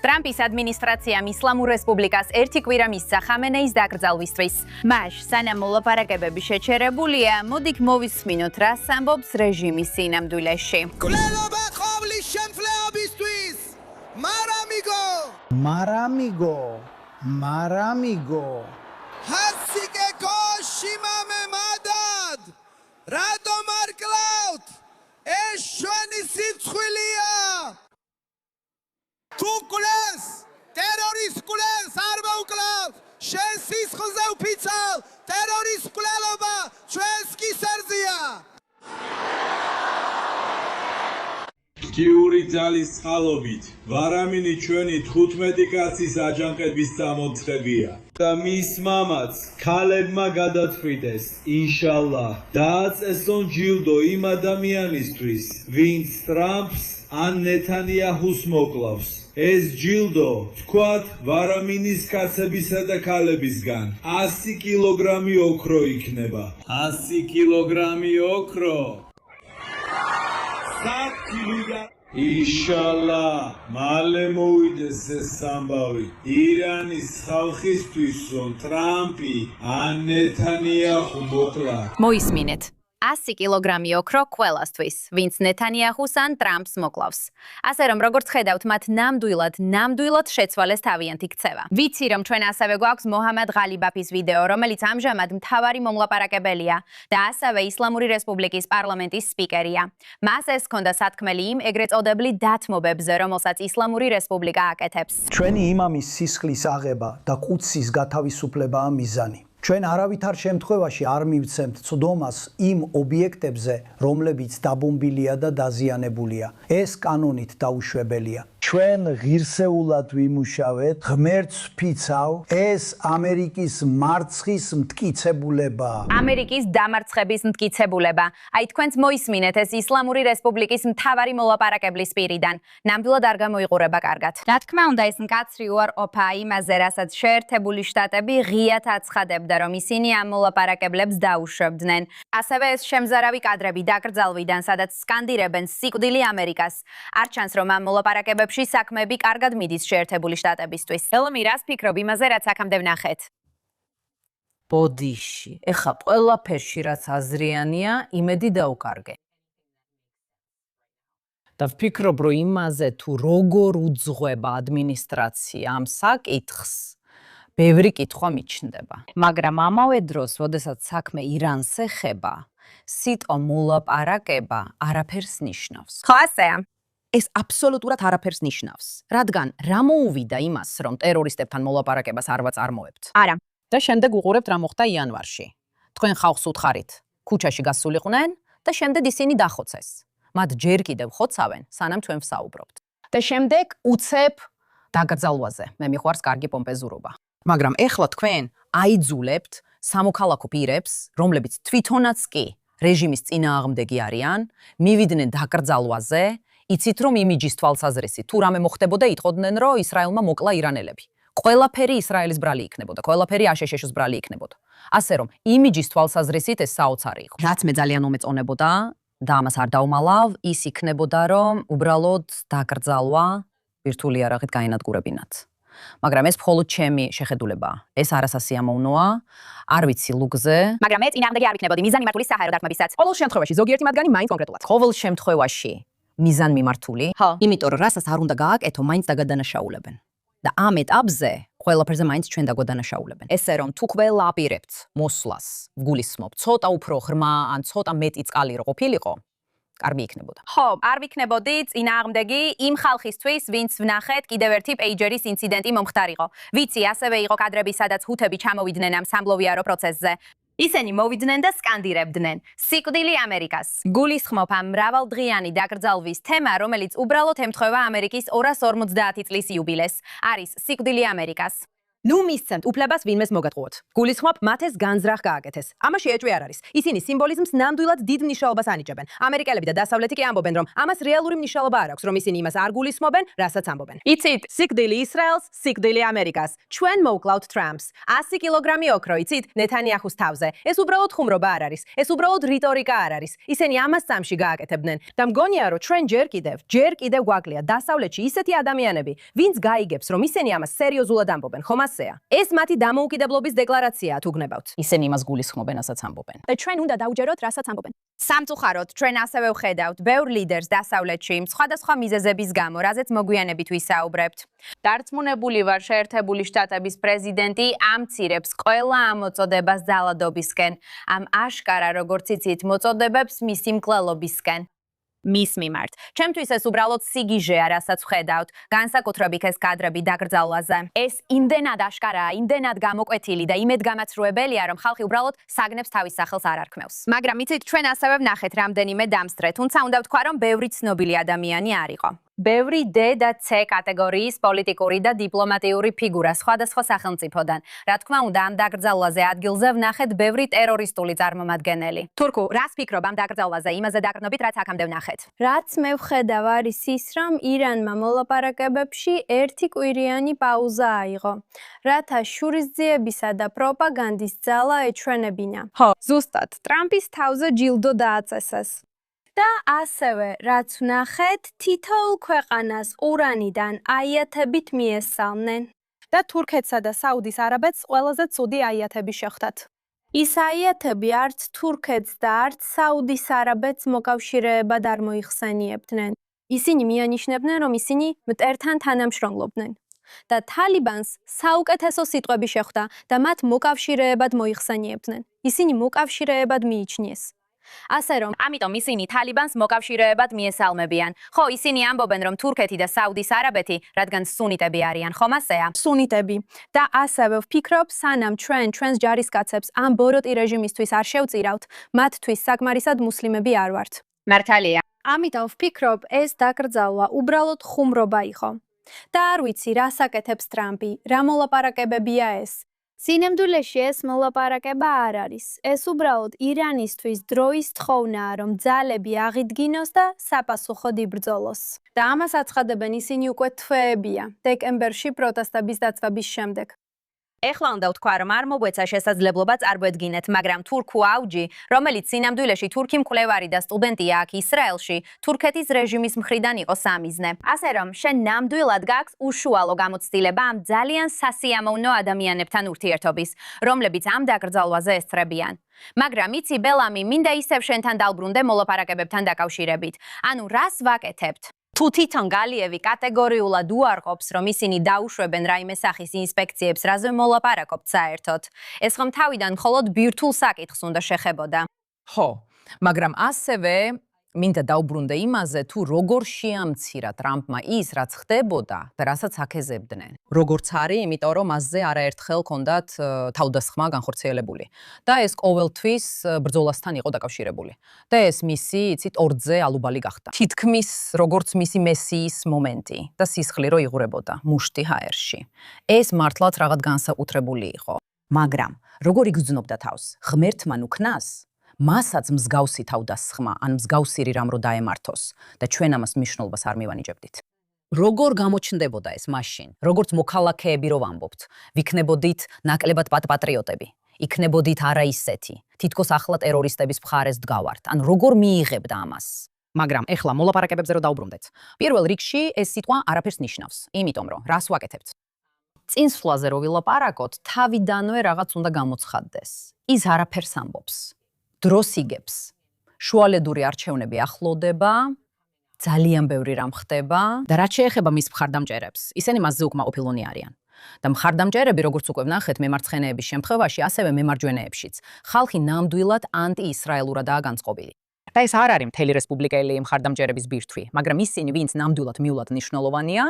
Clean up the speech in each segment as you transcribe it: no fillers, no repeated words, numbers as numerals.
ტრამპის ადმინისტრაციამ ისლამურ რესპუბლიკას ერთი კვირა მისცა ხამენეის დაკრძალვისთვის. მას სანამ მოლაპარაკებები შეჩერებულია, მოდით მოვისმინოთ, რას ამბობს რეჟიმის სინამდვილეში. მკვლელობა ყოვლის შემთხვევებისთვის. მარამიგო. ჰასიკე კოშიმამე მადად. რატომ არ კლავთ? ეს ჩვენი სიცხვილეა. თუ კლეს, ტერორისტ კლეს, არ მოუკლავთ. შენ სისხლზე უფიცალ, ტერორისტ მკვლელობა ჩვენს კისერზეა. კიური ძალის წყალობით, ვარამინი ჩვენი 15 კაცის აჯანყების წამოწყებია. და მის მამაც ქალებმა გადაწყვიტეს, ინშალლა, დააწესონ ჯილდო იმ ადამიანისთვის, ვინც ტრამპს ან ნეთანიაჰუს მოკლავს. ეს ჯილდო, თქვათ, ვარამინის კაცებისა და ქალებისგან 100 კილოგრამი ოქრო იქნება. 100 კილოგრამი ოქრო. Იშალა, მალე მოვიდეს ეს ამბავი. ირანის ხალხისთვის, რომ ტრამპი ან ნეთანიაჰუ მოკლა. მოისმინეთ. 100 კილოგრამი ოქრო ყველასთვის, ვინც ნეთანიაჰუს ან ტრამპს მოკლავს. ასე რომ, როგორც ხედავთ, მათ ნამდვილად შეცვალეს თავიანთი ქცევა. ვიცი, რომ ჩვენ ასევე გვაქვს მოჰამედ ღალიბაფის ვიდეო, რომელიც ამჟამად მთავარი მომლაპარაკებელია და ასევე ისლამური რესპუბლიკის პარლამენტის სპიკერია. მას ეს ჰქონდა სათქმელი იმ ეგრეთ წოდებული დათმობებზე, რომელსაც ისლამური რესპუბლიკა აკეთებს. ჩვენი იმამის სისხლის აღება და ყუდსის გათავისუფლებაა მიზანი. ჩვენ არავითარ შემთხვევაში არ მივცემთ ცდომას იმ ობიექტებზე, რომლებიც დაბომბილია და დაზიანებულია. ეს კანონით დაუშვებელია. ჩვენ ღირსეულად ვიმუშავეთ, ღმერთს ვფიცავ, ეს ამერიკის მარცხის მტკიცებულება. ამერიკის დამარცხების მტკიცებულება. აი თქვენც მოისმინეთ ეს ისლამური რესპუბლიკის მთავარი მოლაპარაკებლის პირიდან. ნამდვილად არ გამოიყურება კარგად. რა თქმა უნდა, ეს მკაცრი უარყოფაა იმაზე, რასაც შეერთებული შტატები ღიად აცხადებდა, რომ ისინი ამ მოლაპარაკებლებს დაუშვებდნენ. ასევე ეს შემზარავი კადრები დაკრძალვიდან, სადაც სკანდირებენ სიკვდილი ამერიკას. არ ჩანს, რომ ამ მოლაპარაკებებში საქმეები კარგად მიდის შეერთებული შტატებისთვის. ელმი, რას ფიქრობ იმაზე, რაც აქამდე ვნახეთ? ბოდიში. ეხა ყველაფერში რაც აზრიანია, იმედი დაუკარგე. და ვფიქრობ, რომ იმაზე თუ როგორ უძღვება ადმინისტრაცია ამ საკითხს, ბევრი კითხვა მიჩნდება. მაგრამ ამავე დროს, როდესაც საქმე ირანს ეხება, სიტყვა მოლაპარაკება არაფერს ნიშნავს. ხო, ასეა. ეს აბსოლუტურად არაფერს ნიშნავს, რადგან რა მოუვიდა იმას, რომ ტერორისტებთან მოლაპარაკებას არ ვაწარმოებთ? არა. და შემდეგ უყურებთ რა მოხდა იანვარში. თქვენ ხალხს უთხარით, ქუჩაში გასულიყვნენ და შემდეგ ისინი დახოცეს. მათ ჯერ კიდევ ხოცავენ, სანამ ჩვენ ვსაუბრობთ. და შემდეგ უცებ დაკრძალვაზე. მე მიყვარს კარგი პომპეზურობა. მაგრამ ეხლა თქვენ აიძულებთ სამოქალაქო პირებს, რომლებიც თვითონაც კი რეჟიმის წინააღმდეგი არიან, მივიდნენ დაკრძალვაზე. იცით რომ იმიჯის თვალსაზრისით თუ რამე მოხდებოდა იტყოდნენ რომ ისრაელმა მოკლა ირანელები. ყველაფერი ისრაელის ბრალი იქნებოდა, ყველაფერი აშშ-ის ბრალი იქნებოდა. ასე რომ იმიჯის თვალსაზრისით ეს საოცარი იყო. რაც მე ძალიან უმეწონებოდა და ამას არ დავმალავ, ის იქნებოდა რომ უბრალოდ დაკრძალვა ბირთვული იარაღით გაინადგურებინათ. მაგრამ ეს მხოლოდ ჩემი შეხედულებაა. ეს არასასიამოვნოა, არ ვიცი ლუგზე. მაგრამ მე წინააღმდეგი არ ვიქნებოდი მიზან მიმართული საჰაერო დარტყმებისაც. ყოველ შემთხვევაში ზოგიერთი მათგანი მაინც კონკრეტულად. ყოველ შემთხვევაში მიზან მიმართული, იმიტომ რომ რასაც არ უნდა გააკეთო, მაინც დაგადანაშაულებენ. და ამ ეტაპზე ყველაფერზე მაინც ჩვენ დაგვადანაშაულებენ. ესე რომ თუ ყველა აპირებთ მოსვლას, ვგულისხმობ, ცოტა უფრო ღრმა ან ცოტა მეტი წყალი რო ყოფილიყო, კარგი იქნებოდა. ხო, არ ვიქნებოდი წინააღმდეგი იმ ხალხისთვის, ვინც ვნახეთ კიდევ ერთი პეიჯერის ინციდენტი მომხდარიყო. ვიცი, ასევე იყო კადრები, სადაც ჰუთები ჩამოვიდნენ ამ სამბლოვიარო პროცესზე. ისინი მოვიდნენ და სკანდირებდნენ. სიკვდილი ამერიკას. გულისხმობ ამ მრავალდღიანი დაკრძალვის თემა, რომელიც უბრალოდ ემთხვევა ამერიკის 250 წლის იუბილეს. არის სიკვდილი ამერიკას. ნუ მისცემთ უფლებას ვინმეს მოგატყუოთ. გულისხმობ მათ ეს განზრახ გააკეთეს. ამაში ეჭვი არ არის. ისინი სიმბოლიზმს ნამდვილად დიდ მნიშვნელობას ანიჭებენ. ამერიკელები და დასავლეთი კი ამბობენ, რომ ამას რეალური მნიშვნელობა არ აქვს, რომ ისინი იმას არ გულისხმობენ, რასაც ამბობენ. იცით, სიკვდილი ისრაელს, სიკვდილი ამერიკას. ჩვენ მოვკლავთ ტრამპს. 100 კილოგრამი ოქრო, იცით, ნეთანიაჰუს თავზე. ეს უბრალოდ ხუმრობა არ არის. ეს უბრალოდ რიტორიკა არ არის. ისინი ამას წამში გააკეთებდნენ. და მგონია, რომ ჩვენ ჯერ კიდევ გვაკლია დასავლეთში ისეთი ადამიანები, ვინც გაიგებს, რომ ისინი ამას სერიოზულად ამბობენ, ხომ ასეა? ეს მათი დამოუკიდებლობის დეკლარაციაა თუ გნებავთ. ისინი იმას გულისხმობენ, რასაც ამბობენ. და ჩვენ უნდა დაუჯეროთ, რასაც ამბობენ. სამწუხაროდ, ჩვენ ასევე ვხედავთ ბევრ ლიდერს დასავლეთში, სხვადასხვა მიზეზების გამო, რაზეც მოგვიანებით ვისაუბრებთ. დარწმუნებული ვარ, შეერთებული შტატების პრეზიდენტი ამცირებს ყველა ამ მოწოდებას ძალადობისკენ, ამ აშკარა, როგორც იცით, მოწოდებებს მისი მკვლელობისკენ. მის მიმართ. ჩემთვის ეს უბრალოდ სიგიჟეა, რასაც ვხედავთ, განსაკუთრებით ეს კადრები დაკრძალვაზე. ეს იმდენად აშკარაა, იმდენად გამოკვეთილი და იმედგამაცრუებელია, რომ ხალხი უბრალოდ საგნებს თავის სახელს არ არქმევს. მაგრამ იცით, ჩვენ ასევე ვნახეთ რამდენიმე დამსწრე, თუმცა უნდა ვთქვა, რომ ბევრი ცნობილი ადამიანი არ იყო. ბევრი D და C კატეგორიის პოლიტიკური და დიპლომატიური ფიგურა სხვადასხვა სახელმწიფოდან. რა თქმა უნდა, ამ დაკრძალვაზე ადგილზე ვნახეთ ბევრი ტერორისტული წარმომადგენელი. თურქუ, რას ფიქრობ ამ დაკრძალვაზე, იმაზე დაკრძნობით, რაც აქამდე ვნახეთ? რაც მე ვხედავ არის ის, რომ ირანმა მოლაპარაკებებში ერთი კვირიანი პაუზა აიღო, რათა შურისძიებისა და პროპაგანდის ძალა ეჩვენებინა. ხო, ზუსტად, ტრამპის თავზე ჯილდო დააწესეს. და ასევე, რაც ვნახეთ, თითოეულ ქვეყანას ურანიდან აიათებით მიესალმნენ. და თურქეთსა და საუდის არაბეთს ყველაზე ცუდი აიათები შეხვდათ. ის აიათები არც თურქეთს და არც საუდის არაბეთს მოკავშირეებად არ მოიხსენიებდნენ. ისინი მიანიშნებდნენ, რომ ისინი მტერთან თანამშრომლობდნენ. და თალიბანს საუკეთესო სიტყვები შეხვდა და მათ მოკავშირეებად მოიხსენიებდნენ. ისინი მოკავშირეებად მიიჩნიეს. ასე რომ, ამიტომ ისინი თალიბანს მოკავშირეებად მიესალმებიან. ხო, ისინი ამბობენ, რომ თურქეთი და საუდის არაბეთი, რადგან სუნიტები არიან, ხომ ასეა? სუნიტები. და ასევე ვფიქრობ, სანამ ჩვენს ჯარისკაცებს ამ ბოროტი რეჟიმისთვის არ შევწირავთ, მათთვის საკმარისად მუსლიმები არ ვართ. მართალია. ამიტომ ვფიქრობ, ეს დაკრძალვა უბრალოდ ხუმრობა იყო. და არ ვიცი, რას აკეთებს ტრამპი, რა მოლაპარაკებებია ეს. სინამდვილეში ეს მოლაპარაკება არ არის. ეს უბრალოდ ირანისთვის დროის თხოვნაა, რომ ძალები აღიდგინოს და საპასუხოდ იბრძოლოს. და ამას აცხადებენ ისინი უკვე თვეებია, დეკემბერში პროტესტების დაწვების შემდეგ. ეხლა უნდა ვთქვა, რომ არ მოგვეცა შესაძლებლობა წარგვედგინეთ, მაგრამ თურქუ აუჯი, რომელიც სინამდვილეში თურქი მკვლევარი და სტუდენტია აქ ისრაელში, თურქეთის რეჟიმის მხრიდან იყო სამიზნე. ასე რომ, შენ ნამდვილად გაქვს უშუალო გამოცდილება ამ ძალიან სასიამოვნო ადამიანებთან ურთიერთობის, რომლებიც ამ დაკრძალვაზე ესწრებიან. მაგრამ იცი, ბელამი, მინდა ისევ შენთან დავბრუნდე მოლაპარაკებებთან დაკავშირებით. ანუ რას ვაკეთებთ? თუ თვითონ გალიევი კატეგორიულად უარყოფს, რომ ისინი დაუშვებენ რაიმე სახის ინსპექციებს, რაზე მოლაპარაკობთ საერთოდ. ეს ხომ თავიდან მხოლოდ ბირთვულ საკითხს უნდა შეხებოდა. ხო, მაგრამ ასევე მინდა დავბრუნდე იმაზე, თუ როგორ შეამცირა ტრამპმა ის, რაც ხდებოდა და რასაც აკეზებდნენ. როგორც არის, იმიტომ რომ მასზე არაერთხელ ჰქონდათ თავდასხმა განხორციელებული. და ეს ყოველთვის ბრძოლასთან იყო დაკავშირებული. და ეს მისი, იცით, ორდზე ალუბალი გახდა. თითქმის როგორც მისი მესიის მომენტი და სისხლი რო იღურებოდა მუშტი ჰაერში. ეს მართლაც რაღაც განსაკუთრებული იყო. მაგრამ როგორ იგრძნობდა თავს? ღმერთმა ნუქნას? მასაც მსგავსი თავდასხმა, ან მსგავსი რამ რო დაემართოს და ჩვენ ამას მნიშვნელობას არ მივანიჭებდით. როგორ გამოჩნდებოდა ეს მაშინ? როგორც მოქალაქეები რო ვამბობთ, ვიქნებოდით ნაკლებად პატრიოტები, იქნებოდით არა ისეთი, თითქოს ახლა ტერორისტების მხარეს დგავართ, ან როგორ მიიღებდა ამას? მაგრამ ეხლა მოლაპარაკებებზე რო დაუბრუნდეთ. პირველ რიგში ეს სიტყვა არაფერს ნიშნავს, იმიტომ რომ რას ვაკეთებთ? წინსვლაზე რო ვილაპარაკოთ, თავიდანვე რაღაც უნდა გამოცხადდეს. ის არაფერს ამბობს. დროს იგებს. შუალედური არჩევნები ახლოვდება, ძალიან ბევრი რამ ხდება და რაც შეეხება მის მხარდამჭერებს, ისინი მასზე უკმაყოფილონი არიან. და მხარდამჭერები, როგორც უკვე ვნახეთ, მემარცხენეების შემთხვევაში, ასევე მემარჯვენეებშიც, ხალხი ნამდვილად ანტიისრაელურადაა განწყობილი. და ეს არ არის მთელი რესპუბლიკელი მხარდამჭერების ბირთვი, მაგრამ ისინი, ვინც ნამდვილად მიულად მნიშვნელოვანია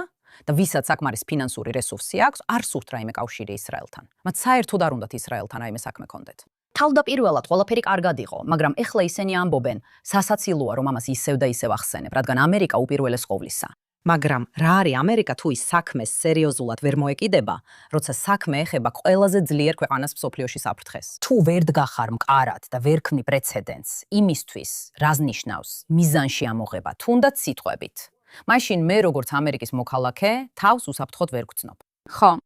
და ვისაც საკმარის ფინანსური რესურსი აქვს, არ სურთ რაიმე კავშირი ისრაელთან. მათ საერთოდ არ უნდათ ისრაელთან რაიმე საქმე კონდეთ. თავდაპირველად ყველაფერი კარგად იყო, მაგრამ ეხლა ისინი ამბობენ, სასაცილოა რომ ამას ისევ და ისევ ახსენებ, რადგან ამერიკა უპირველეს ყოვლისა. მაგრამ რა არის ამერიკა თუ ის საქმეს სერიოზულად ვერ მოეკიდება, როცა საქმე ეხება ყველაზე ძლიერ ქვეყანას მსოფლიოში საფრთხეს. თუ ვერ დგახარ მყარად და ვერ ქმნი პრეცედენტს იმისთვის, რას ნიშნავს მიზანში ამოღება, თუნდაც სიტყვებით, მაშინ მე როგორც ამერიკის მოქალაქე თავს უსაფრთხოდ ვერ გრძნობ. ხო.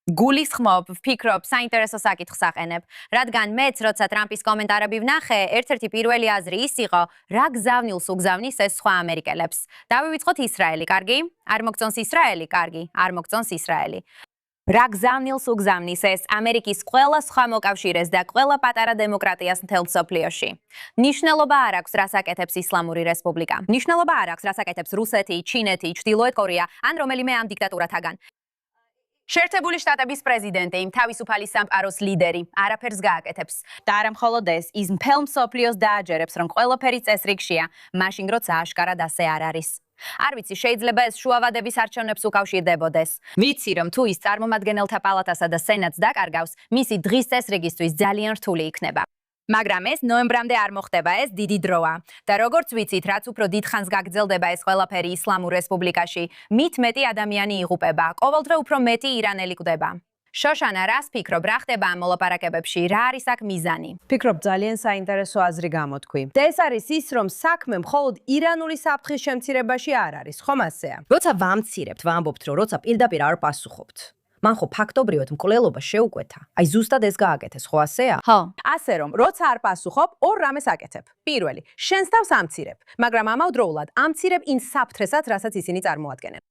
გულისხმობ, ვფიქრობ, საინტერესო საკითხს აყენებ, რადგან მეც, როცა ტრამპის კომენტარები ვნახე, ერთ-ერთი პირველი აზრი ის იყო, რა გზავნილს უგზავნის ეს სხვა ამერიკელებს. დავივიწყოთ ისრაელი, კარგი? არ მოგწონს ისრაელი, კარგი, არ მოგწონს ისრაელი. რა გზავნილს უგზავნის ეს ამერიკის ყველა სხვა მოკავშირეს და ყველა პატარა დემოკრატიას მთელ მსოფლიოში. ნიშნულობა არ აქვს, რას აკეთებს ისლამური რესპუბლიკა. ნიშნულობა არ აქვს, რას აკეთებს რუსეთი, ჩინეთი, ჩრდილოეთ კორეა ან რომელიმე ამ დიქტატურათაგან. შეერთებული შტატების პრეზიდენტი, თავისუფალი სამყაროს ლიდერი, არაფერს გააკეთებს. და არა მხოლოდ ეს, ის მთელ მსოფლიოს დააჯერებს, რომ ყველაფერი წესრიგშია, მაშინ როცა აშკარად ასე არ არის. არ ვიცი, შეიძლება ეს შუავადების არჩევნებს უკავშირდებოდეს. ვიცი, რომ თუ ის წარმომადგენელთა პალატასა და სენატს დაკარგავს, მისი დღის წესრიგისთვის ძალიან რთული იქნება. მაგრამ ეს ნოემბრამდე არ მოხდება, ეს დიდი დროა. და როგორც ვიცით, რაც უფრო დიდხანს გაგრძელდება ეს ყველაფერი ისლამურ რესპუბლიკაში, მით მეტი ადამიანი იღუპება, ყოველდღე უფრო მეტი ირანელი კვდება. შოშანა, რას ფიქრობ, რა ხდება ამ მოლაპარაკებებში, რა არის აქ მიზანი? ფიქრობ, ძალიან საინტერესო აზრი გამოთქვი. და ეს არის ის, რომ საქმე მხოლოდ ირანული საფრთხის შემცირებაში არ არის, ხომ ასეა? როცა ვამცირებთ, ვამბობთ, რომ როცა პირდაპირ არ პასუხობთ. მან ხო ფაქტობრივად მკვლელობა შეუკვეთა. აი ზუსტად ეს გააკეთეს, ხო ასეა? ხო. ასე რომ, როცა არ პასუხობ, ორ რამეს აკეთებ. პირველი, შენს თავს ამცირებ, მაგრამ ამავდროულად ამცირებ იმ საფრთხესაც, რასაც ისინი წარმოადგენენ.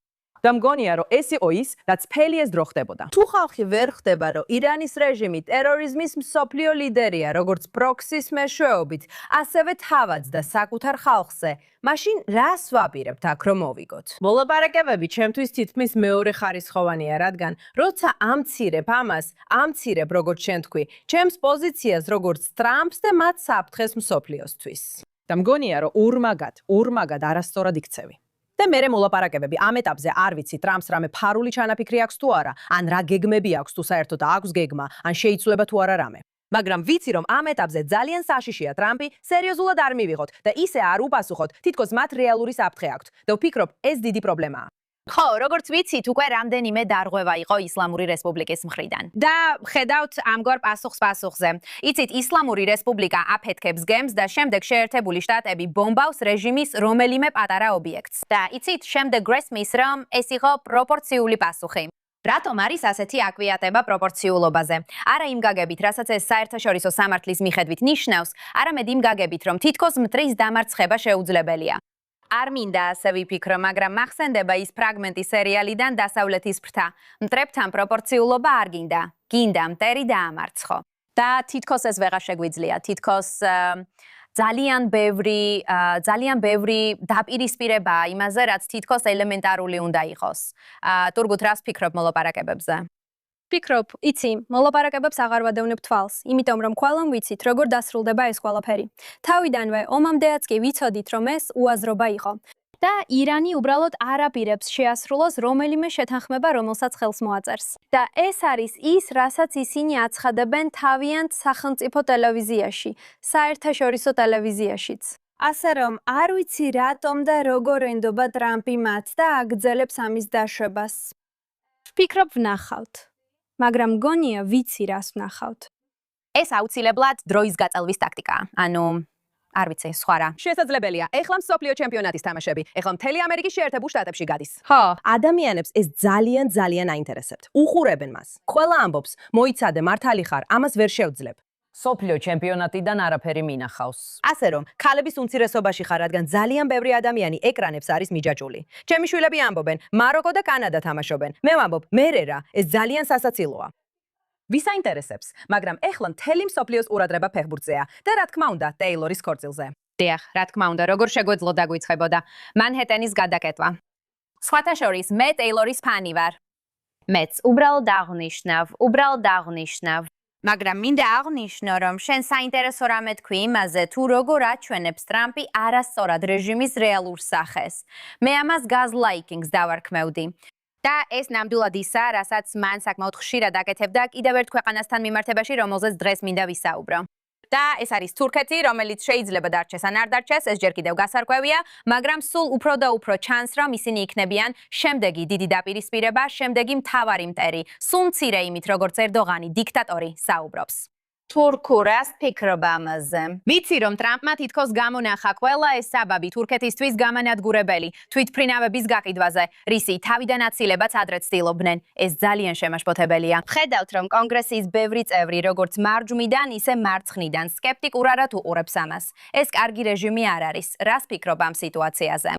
და მგონია, რომ ეს იყო ის, რაც ფელი ეს დრო ხდებოდა. თუ ხალხი ვერ ხდება, რომ ირანის რეჟიმი ტერორიზმის მსოფლიო ლიდერია, როგორც პროქსის მეშვეობით, ასევე თავადს და საკუთარ ხალხზე, მაშინ რას ვაპირებთ აქ რომ მოვიგოთ? მოლაპარაკებები ჩემთვის თითქმის მეორე ხარისხოვანია, რადგან როცა ამცირებ ამას, ამცირებ როგორც შენ თქვი, ჩემს პოზიციას როგორც ტრამპს და მათ საფრთხეს მსოფლიოსთვის. და მგონია, რომ ორმაგად არასწორად იქცევი. და მერე მოლაპარაკებები ამ ეტაპზე არ ვიცი ტრამპს რამე ფარული ჩანაფიქრი აქვს თუ არა, ან რა გეგმები აქვს თუ საერთოდ აქვს გეგმა, ან შეიცვლება თუ არა რამე. მაგრამ ვიცი რომ ამ ეტაპზე ძალიან საშიშია ტრამპი სერიოზულად არ მივიღოთ და ისე არ უპასუხოთ, თითქოს მათ რეალური საფრთხე აქვთ და ვფიქრობ ეს დიდი პრობლემაა. ხო, როგორც ვიცით, უკვე რამდენიმე დარღვევა იყო ისლამური რესპუბლიკის მხრიდან. და ხედავთ ამგვარ პასუხზე. იცით, ისლამური რესპუბლიკა აფეთქებს გემს და შემდეგ შეერთებული შტატები ბომბავს რეჟიმის რომელიმე პატარა ობიექტს. და იცით, შემდეგ გრესმის, რომ ეს იყო პროპორციული პასუხი. რატომ არის ასეთი აკვიატება პროპორციულობაზე? არა იმ გაგებით, რასაც ეს საერთაშორისო სამართლის მიხედვით ნიშნავს, არამედ იმ გაგებით, რომ თითქოს მტრის დამარცხება შეუძლებელია. არ მინდა ასე ვიფიქრო, მაგრამ მახსენდება ის ფრაგმენტი სერიალიდან დასავლეთის ფრთა. მტრებთან პროპორციულობა არ გინდა. გინდა მტერი დაამარცხო. და თითქოს ეს ვეღარ შეგვიძლია. თითქოს ძალიან ბევრი დაპირისპირებაა იმაზე, რაც თითქოს ელემენტარული უნდა იყოს. თურგუთ რას ფიქრობ მოლაპარაკებებზე? ფიქრობ, იცი, მოლაპარაკებებს აღარ ვადევნებ თვალს, იმიტომ რომ ყველამ ვიცით, როგორ დასრულდება ეს ყველაფერი. თავიდანვე ომამდეაც კი ვიცოდით, რომ ეს უაზრობა იყო. და ირანი უბრალოდ არ აპირებს შეასრულოს რომელიმე შეთანხმება, რომელსაც ხელს მოაწერს. და ეს არის ის, რასაც ისინი აცხადებენ თავიანთ სახელმწიფო ტელევიზიაში, საერთაშორისო ტელევიზიაშიც. ასე რომ, არ ვიცი რატომ და როგორ ენდობა ტრამპი მათ და აგრძელებს ამის დაშვებას. ვფიქრობ ვნახავთ. მაგრამ მგონია ვიცი რას ვნახავთ. ეს აუცილებლად დროის გაწელვის ტაქტიკაა. ანუ არ ვიცი, სხვა რა. შესაძლებელია. ეხლა მსოფლიო ჩემპიონატის თამაშები. ეხლა მთელი ამერიკის შეერთებულ შტატებში გადის. ხო. ადამიანებს ეს ძალიან აინტერესებთ. უყურებენ მას. ყველა ამბობს, მოიცადე, მართალი ხარ, ამას ვერ შევძლებ. სოფლიო ჩემპიონატიდან არაფერი მინახავს. ასე რომ, ქალების უმცირესობაში ხარ, რადგან ძალიან ბევრი ადამიანი ეკრანებს არის მიჯაჭვული. ჩემი შვილები ამბობენ, მაროკო და კანადა თამაშობენ. მე ვამბობ, მერე რა, ეს ძალიან სასაცილოა. ვის აინტერესებს, მაგრამ ეხლა მთელი მსოფლიოს ყურადღება ფეხბურთზეა და რა თქმა უნდა, ტეილორის ქორწილზე. დიახ, რა თქმა უნდა, როგორ შეგვეძლო დაგვიცხებოდა მანჰეტენის გადაკეთვა. სხვათა შორის, მე ტეილორის ფანი ვარ. მეც უბრალოდ აღნიშნავ. მაგრამ მინდა აღნიშნო, რომ შენ საინტერესო რამე თქვი იმაზე, თუ როგორ აჩვენებს ტრამპი არასწორად რეჟიმის რეალურ სახეს. მე ამას გაზლაიკინგს დავარქმევდი. და ეს ნამდვილად ისაა, რასაც მან საკმაოდ ხშირად აკეთებდა კიდევ ერთ ქვეყანასთან მიმართებაში, რომელზეც დღეს მინდა ვისაუბრო. და ეს არის თურქეთი, რომელიც შეიძლება დარჩეს ან არ დარჩეს, ეს ჯერ კიდევ გასარკვევია, მაგრამ სულ უფრო და უფრო ჩანს, რომ ისინი იქნებიან შემდეგი დიდი დაპირისპირება, შემდეგი მთავარი მტერი, სულ მცირე იმით, როგორც ერდოღანი დიქტატორი საუბრობს. თურქურას ფიქრობ ამაზე. ვიცი, რომ ტრამპმა თითქოს გამონახა ყველა ეს საბაბი თურქეთისთვის გამანადგურებელი თვითმფრინავების გაყიდვაზე, რისი თავიდან აცილებაც ადრე ცდილობდნენ. ეს ძალიან შემაშფოთებელია. ხედავთ, რომ კონგრესის ბევრი წევრი, როგორც მარჯვნიდან, ისე მარცხნიდან, სკეპტიკურად უყურებს ამას. ეს კარგი რეჟიმი არ არის. რას ფიქრობ ამ სიტუაციაზე?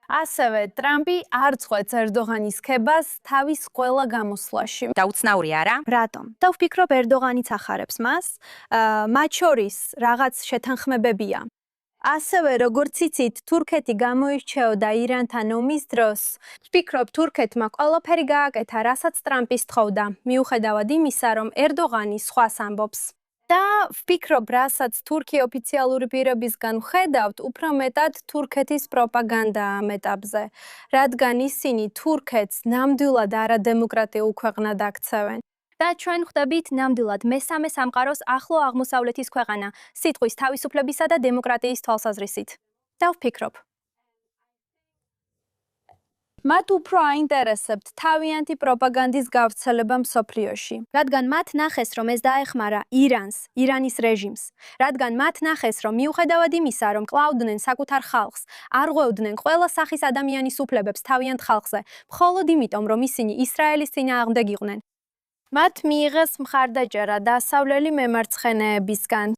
ასევე ტრამპი არ წყვეტს ერდოღანის ქებას თავის ყველა გამოსვლაში. და უცნაური არა? რატომ? და ვფიქრობ ერდოღანიც ახარებს მას. მათ შორის რაღაც შეთანხმებებია. ასევე როგორც იცით, თურქეთი გამოირჩეოდა ირანთან ომის დროს. ვფიქრობ, თურქეთმა ყველაფერი გააკეთა, რასაც ტრამპი სთხოვდა, მიუხედავად იმისა, რომ ერდოღანი სხვას ამბობს. და ვფიქრობ, რასაც თურქი ოფიციალური პირებისგან ვხედავთ, უფრო მეტად თურქეთის პროპაგანდაა ამ ეტაპზე, რადგან ისინი თურქეთს ნამდვილად არადემოკრატიულ ქვეყნად აქცევენ. და ჩვენ ხვდებით ნამდვილად მესამე სამყაროს ახლო აღმოსავლეთის ქვეყანა, სიტყვის თავისუფლებისა და დემოკრატიის თვალსაზრისით. და ვფიქრობ, მათ უფრო აინტერესებთ თავიანთი პროპაგანდის გავრცელება მსოფლიოში, რადგან მათ ნახეს, რომ ეს დაეხმარა ირანს, ირანის რეჟიმს, რადგან მათ ნახეს, რომ მიუხედავად იმისა, რომ კლავდნენ საკუთარ ხალხს, არ ღვევდნენ ყველა სახის ადამიანის უფლებებს თავიანთ ხალხზე, მხოლოდ იმიტომ, რომ ისინი ისრაელის წინააღმდეგ იყვნენ. მათ მიიღეს მხარდაჭერა დასავლელი მემარცხენეებისგან.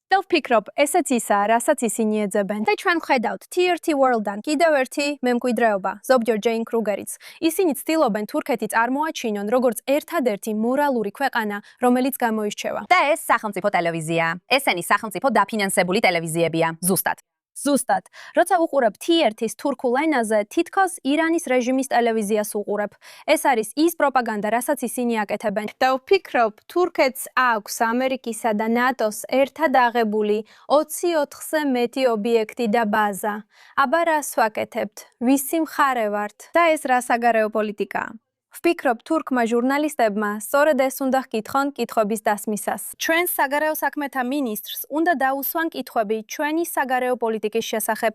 და ვფიქრობ, ესეც ისაა, რასაც ისინი ეძებენ. და ჩვენ ვხედავთ TRT World-დან კიდევ ერთი მემკვიდრეობა, ზოგჯერ ჯეინ კრუგერიც. ისინი ცდილობენ თურქეთი წარმოაჩინონ როგორც ერთადერთი მორალური ქვეყანა, რომელიც გამოირჩევა. და ეს სახელმწიფო ტელევიზია. ესენი სახელმწიფო დაფინანსებული ტელევიზიებია, ზუსტად. ზუსტად, როცა ვუყურებ TRT-ს თურქულ ენაზე, თითქოს ირანის რეჟიმის ტელევიზიას ვუყურებ. ეს არის ის პროპაგანდა, რასაც ისინი აკეთებენ. და ვფიქრობ, თურქეთს აქვს ამერიკისა და ნატოს ერთად აღებული 24-ზე მეტი ობიექტი და ბაზა. აბა რას ვაკეთებთ? ვისი მხარე ვართ? და ეს რა საგარეო პოლიტიკაა? ვფიქრობ, თურქმა ჟურნალისტებმა სწორედ ეს უნდა ჰკითხონ კითხვების დასმისას. ჩვენ საგარეო საქმეთა მინისტრს უნდა დაუსვან კითხვები ჩვენი საგარეო პოლიტიკის შესახებ.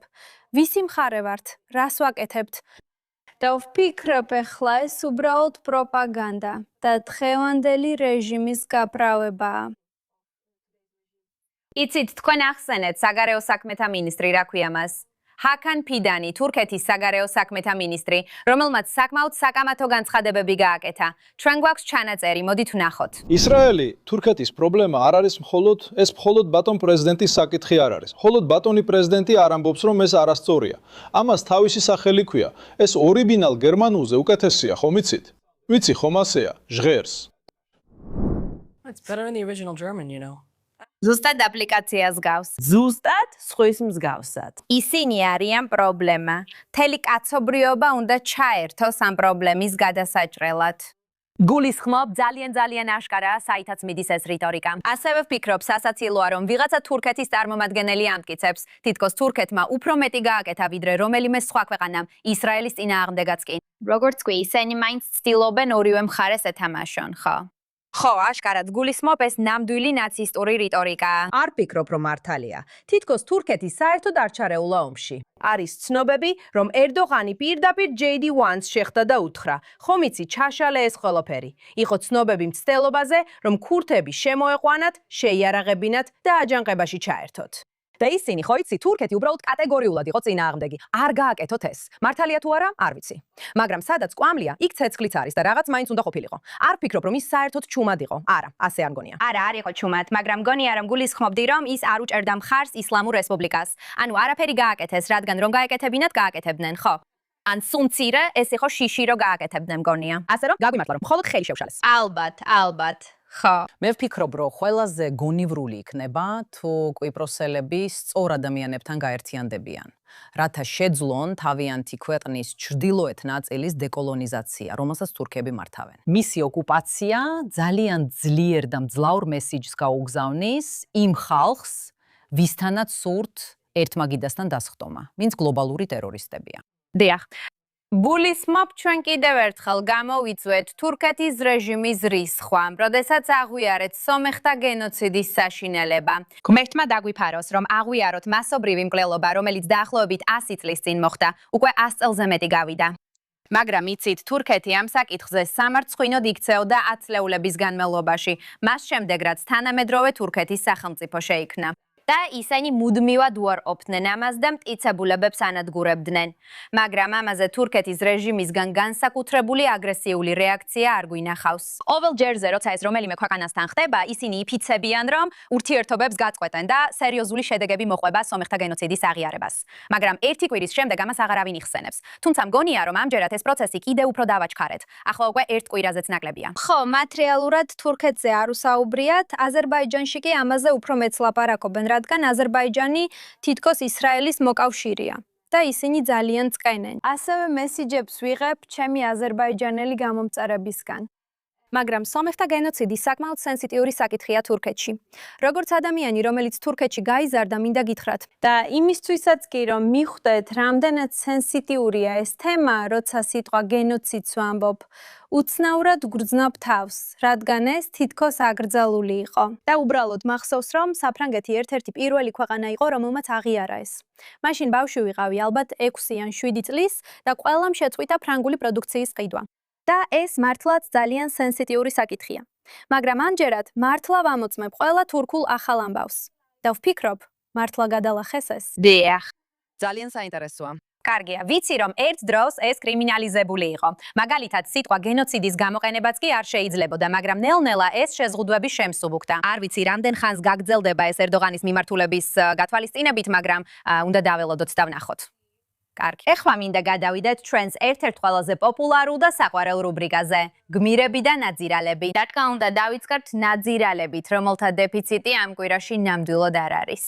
ვისი მხარე ვართ? რას ვაკეთებთ? და ვფიქრობ, ახლა ეს უბრალოდ პროპაგანდა და დღევანდელი რეჟიმის გაправებაა. იცით, თქვენ ახსენეთ საგარეო საქმეთა მინისტრი, რა ქვია მას? ჰაკან ფიდანი, თურქეთის საგარეო საქმეთა მინისტრი, რომელმაც საკმაოდ საკამათო განცხადებები გააკეთა. ჩვენ გვაქვს ჩანაწერი, მოდით ვნახოთ. ისრაელი თურქეთის პრობლემა არ არის მხოლოდ ბატონ პრეზიდენტის საკითხი არ არის. მხოლოდ ბატონი პრეზიდენტი არ ამბობს, რომ ეს არასწორია. ამას თავისი სახელი ქვია. ეს ორიგინალ გერმანულზე უკეთესია, ხომ იცით? ვიცი, ხომ ასეა, ჟღერს. It's better than the original German, you know. ზუსტად აპლიკაციას გავს. ზუსტად სხვის მსგავსად. ისინი არიან პრობლემა. მთელი კაცობრიობა უნდა ჩაერთოს ამ პრობლემის გადასაჭრელად. გულისხმობ ძალიან აშკარაა, საითაც მიდის ეს რიტორიკა. ასევე ვფიქრობ, სასაცილოა, რომ ვიღაცა თურქეთის წარმომადგენელი ამტკიცებს, თითქოს თურქეთმა უფრო მეტი გააკეთა, ვიდრე რომელიმე სხვა ქვეყანამ, ისრაელის წინააღმდეგაც კი. როგორც კი, ისინი მაინც ცდილობენ ორივე მხარეს ეთამაშონ, ხო? ხო, აშკარად გულისხმობ, ეს ნამდვილი ნაცისტური რიტორიკაა. არ ფიქრობ, რომ მართალია. თითქოს თურქეთი საერთოდ არ ჩარეულა ომში. არის ცნობები, რომ ერდოღანი პირდაპირ JD Vance შეხვდა და უთხრა: "ხომ იცი, ჩაშალე ეს ყველაფერი." იყო ცნობები მცდელობაზე, რომ ქურთები შემოეყვანათ, შეიარაღებინათ და აჯანყებაში ჩაერთოთ. და ისინი, ხო იცი, თურქეთი უბრალოდ კატეგორიულად იყო წინააღმდეგი. არ გააკეთოთ ეს. მართალია თუ არა, არ ვიცი. მაგრამ სადაც კვამლია, იქ ცეცხლიც არის და რაღაც მაინც უნდა ყოფილიყო. არ ფიქრობ, რომ ის საერთოდ ჩუმად იყო. არა, ასე არ მგონია. არა, არ იყო ჩუმად, მაგრამ მგონია, რომ გულისხმობდი, რომ ის არ უჭერდა მხარს ისლამურ რესპუბლიკას. ანუ არაფერი გააკეთეს, რადგან რომ გააკეთებინათ, გააკეთებდნენ, ხო? ან სუმცირე, ეს იყო შიში, რომ გააკეთებდნენ, მგონია. ასე რომ გაგვიმართლა, რომ მხოლოდ ხელი შევშალეს. ალბათ. ხო. მე ვფიქრობ, რომ ყველაზე გონივრული იქნება, თუ კვიპროსელები სწორ ადამიანებთან გაერთიანდებიან, რათა შეძლონ თავიანთი ქვეყნის ჩრდილოეთ ნაწილის დეკოლონიზაცია, რომელსაც თურქები მართავენ. მისი ოკუპაცია ძალიან ძლიერ და მძლავრ მესიჯს გაუგზავნის იმ ხალხს, ვისთანაც სურთ ერთმაგიდასთან დასხდომა, ვინც გლობალური ტერორისტებია. დიახ. გულისხმობ ჩვენ კიდევ ერთხელ გამოვიწვეთ თურქეთის რეჟიმის რისხვა, როდესაც აღვიარეთ სომეხთა გენოციდის საშინელება. ღმერთმა დაგვიფაროს, რომ აღვიაროთ მასობრივი მკვლელობა, რომელიც დაახლოებით 100 წლის წინ მოხდა, უკვე 100 წელზე მეტი გავიდა. მაგრამ იცით, თურქეთი ამ საკითხზე სამარცხვინოდ იქცეოდა 10 წლეულების განმავლობაში, მას შემდეგ რაც თანამედროვე თურქეთის სახელმწიფო შეიქმნა. და ისინი მუდმივად უარყოფდნენ ამას და მტკიცებულებებს ანადგურებდნენ. მაგრამ ამაზე თურქეთის რეჟიმისგან განსაკუთრებული აგრესიული რეაქცია არ გვინახავს. ყოველ ჯერზე, როცა ეს რომელიმე ქვეყანასთან ხდება, ისინი იფიცებიან, რომ ურთიერთობებს გაწყვეტენ და სერიოზული შედეგები მოყვება სომეხთა გენოციდის აღიარებას. მაგრამ ერთი კვირის შემდეგ ამას აღარავინ იხსენებს. თუმცა მგონია, რომ ამჯერად ეს პროცესი კიდევ უფრო დავაჩქარეთ. ახლა უკვე ერთ კვირაზეც ნაკლებია. ხო, მატერიალურად თურქეთზე არ უსაუბრიათ, აზერბაიჯანში კი ამაზე უფრო მეც ლაპარაკობენ, რადგან აზერბაიჯანი თითქოს ისრაელის მოკავშირეა და ისინი ძალიან წკენენ. ასევე მესიჯებს ვიღებ ჩემი აზერბაიჯანელი გამომწერებისგან. მაგრამ სომეხთა გენოციდი საკმაოდ სენსიტიური საკითხია თურქეთში. როგორც ადამიანი, რომელიც თურქეთში გაიზარდა, მინდა გითხრათ. და იმისთვისაც კი, რომ მიხვდეთ, რამდენად სენსიტიურია ეს თემა, როცა სიტყვა გენოციდს ვამბობ, უცნაურად გრძნობ თავს, რადგან ეს თითქოს აკრძალული იყო. და უბრალოდ მახსოვს, რომ საფრანგეთი ერთ-ერთი პირველი ქვეყანა იყო, რომელმაც აღიარა ეს. მაშინ ბავშვი ვიყავი, ალბათ 6 ან 7 წლის და ყველამ შეწყვიტა ფრანგული პროდუქციის ყიდვა. და ეს მართლაც ძალიან სენსიტიური საკითხია. მაგრამ ამჯერად მართლა ვამოწმებ ყველა თურქულ ახალ ამბავს. და ვფიქრობ, მართლა გადალახეს ეს. დიახ. ძალიან საინტერესოა. კარგია, ვიცი რომ ერთ დროს ეს კრიმინალიზებული იყო. მაგალითად, სიტყვა გენოციდის გამოყენებაც კი არ შეიძლებოდა, მაგრამ ნელ-ნელა ეს შეზღუდვები შემსუბუქდა. არ ვიცი, რამდენ ხანს გაგრძელდება ეს ერდოღანის მიმართულების გათვალისწინებით, მაგრამ უნდა დაველოდოთ და ვნახოთ. კარგი. ეხლა მინდა გადავიდეთ ჩვენს ერთ-ერთ ყველაზე პოპულარულ და საყვარელ რუბრიკაზე, გმირები და ნაძირალები. რა თქმა უნდა, დავიწყებთ ნაძირალებით, რომელთა დეფიციტი ამ კვირაში ნამდვილად არ არის.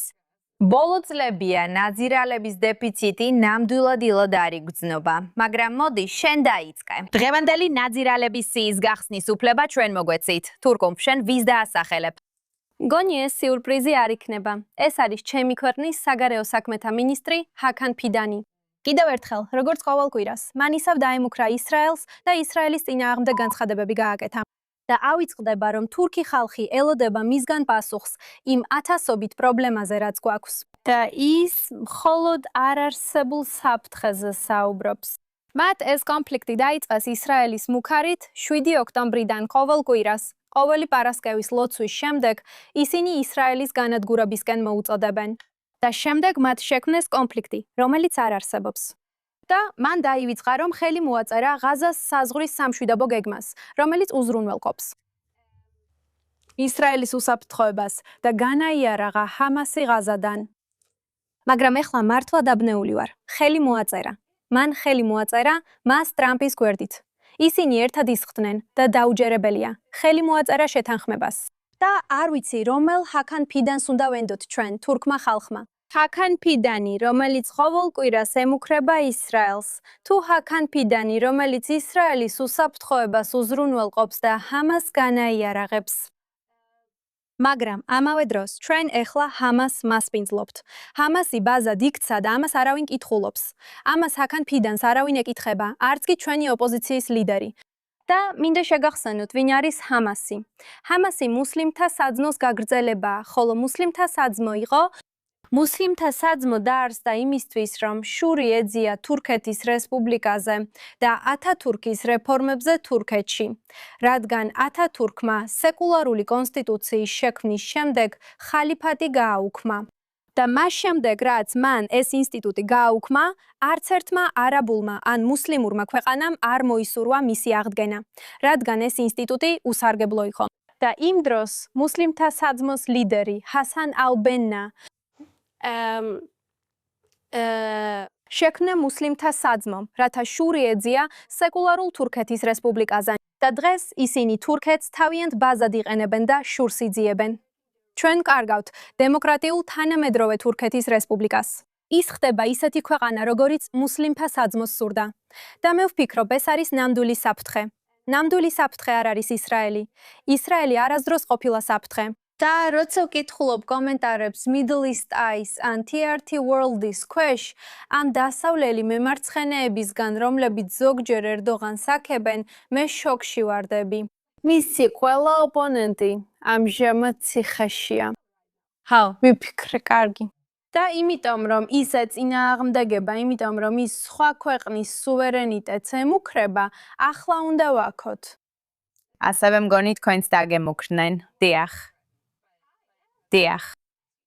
ბოლო წლებია ნაძირალების დეფიციტი ნამდვილად ილად არ იგრძნობა, მაგრამ მოდი შენ დაიწყე. დღევანდელი ნაძირალების სიის გახსნის უფლება ჩვენ მოგვეცით. თურქუმ, შენ ვის დაასახელებ? მგონი ეს სიურპრიზი არ იქნება. ეს არის ჩემი ქვეყნის საგარეო საქმეთა მინისტრი ჰაქან ფიდანი. კიდევ ერთხელ, როგორც ყოველ კვირას, მან ისევ დაემუქრა ისრაელს და ისრაელის წინააღმდეგ განცხადებები გააკეთა. და ავიწყდება, რომ თურქი ხალხი ელოდება მისგან პასუხს იმ ათასობით პრობლემაზე, რაც გვაქვს. და ის მხოლოდ არარსებულ საფრთხეზე საუბრობს. მათ ეს კონფლიქტი დაიწყეს ისრაელის მუქარით 7 ოქტომბრიდან ყოველ კვირას. ყოველი პარასკევის ლოცვის შემდეგ ისინი ისრაელის განადგურებისკენ მოუწოდებენ. და შემდეგ მათ შექმნეს კონფლიქტი, რომელიც არ არსებობს. და მან დაივიწყა, რომ ხელი მოაწერა ღაზას საზღვრის სამშვიდობო გეგმას, რომელიც უზრუნველყოფს ისრაელის უსაფრთხოებას და განაიარაღა ჰამასი ღაზადან. მაგრამ ეხლა მართლა დაბნეული ვარ. ხელი მოაწერა. მან ხელი მოაწერა მას ტრამპის გვერდით. ისინი ერთად ისხდნენ და დაუჯერებელია. ხელი მოაწერა შეთანხმებას. და არ ვიცი, რომელ ჰაქან ფიდანს უნდა ვენდოთ ჩვენ, თურქმა ხალხმა. ჰაქან ფიდანი, რომელიც ყოველ კვირას ემუქრება ისრაელს, თუ ჰაქან ფიდანი, რომელიც ისრაელის უსაფრთხოებას უზრუნველყოფს და ჰამას განაიარაღებს. მაგრამ ამავე დროს ჩვენ ეხლა ჰამას მასპინძლობთ. ჰამასი ბაზად იქცა და ამას არავინ კითხულობს. ამას ჰაქან ფიდანს არავინ ეკითხება, არც კი ჩვენი ოპოზიციის ლიდერი. და მინდა შეგახსენოთ, ვინ არის ჰამასი. ჰამასი მუსლიმთა საძმოს გაგრძელებაა, ხოლო მუსლიმთა საძმო იყო მუსლიმთა საძმო დაარსდა იმისთვის, რომ შური ეძია თურქეთის რესპუბლიკაზე და ათათურქის რეფორმებზე თურქეთში, რადგან ათათურქმა სეკულარული კონსტიტუციის შექმნის შემდეგ ხალიფატი გააუქმა. და მას შემდეგ, რაც მან ეს ინსტიტუტი გააუქმა, არც ერთმა არაბულმა ან მუსლიმურმა ქვეყანამ არ მოისურვა მისი აღდგენა, რადგან ეს ინსტიტუტი უსარგებლო იყო. და იმ დროს მუსლიმთა საძმოს ლიდერი ჰასან ალ-ბენნა შექმნა მუსლიმთა საძმო, რათა შური ეძია სეკულარულ თურქეთის რესპუბლიკაზე და დღეს ისინი თურქეთს თავიანთ ბაზად იყენებენ და შურს იძიებენ. ჩვენ კარგავთ დემოკრატიულ თანამედროვე თურქეთის რესპუბლიკას. ის ხდება ისეთი ქვეყანა, როგორიც მუსლიმთა საძმოს სურდა. და მე ვფიქრობ, ეს არის ნამდვილი საფრთხე. ნამდვილი საფრთხე არ არის ისრაელი. ისრაელი არასდროს ყოფილა საფრთხე. და როცა ვკითხულობ კომენტარებს Middle East Eyes ან TRT World-ის ქვეშ, ამ დასავლელი მემარცხენეებისგან, რომლებიც ზოგჯერ ერდოღანს აქებენ, მე შოკში ვარდები. მისი ყველა ოპონენტი ამჟამად ციხეშია. ჰაო, ვიფიქრე, კარგი. და იმიტომ, რომ ისე წინააღმდეგება, იმიტომ, რომ ის სხვა ქვეყნის სუვერენიტეტს ემუქრება, ახლა უნდა ვაქოთ. ასევე მგონი თქვენც დაგემუქრნენ. დიახ.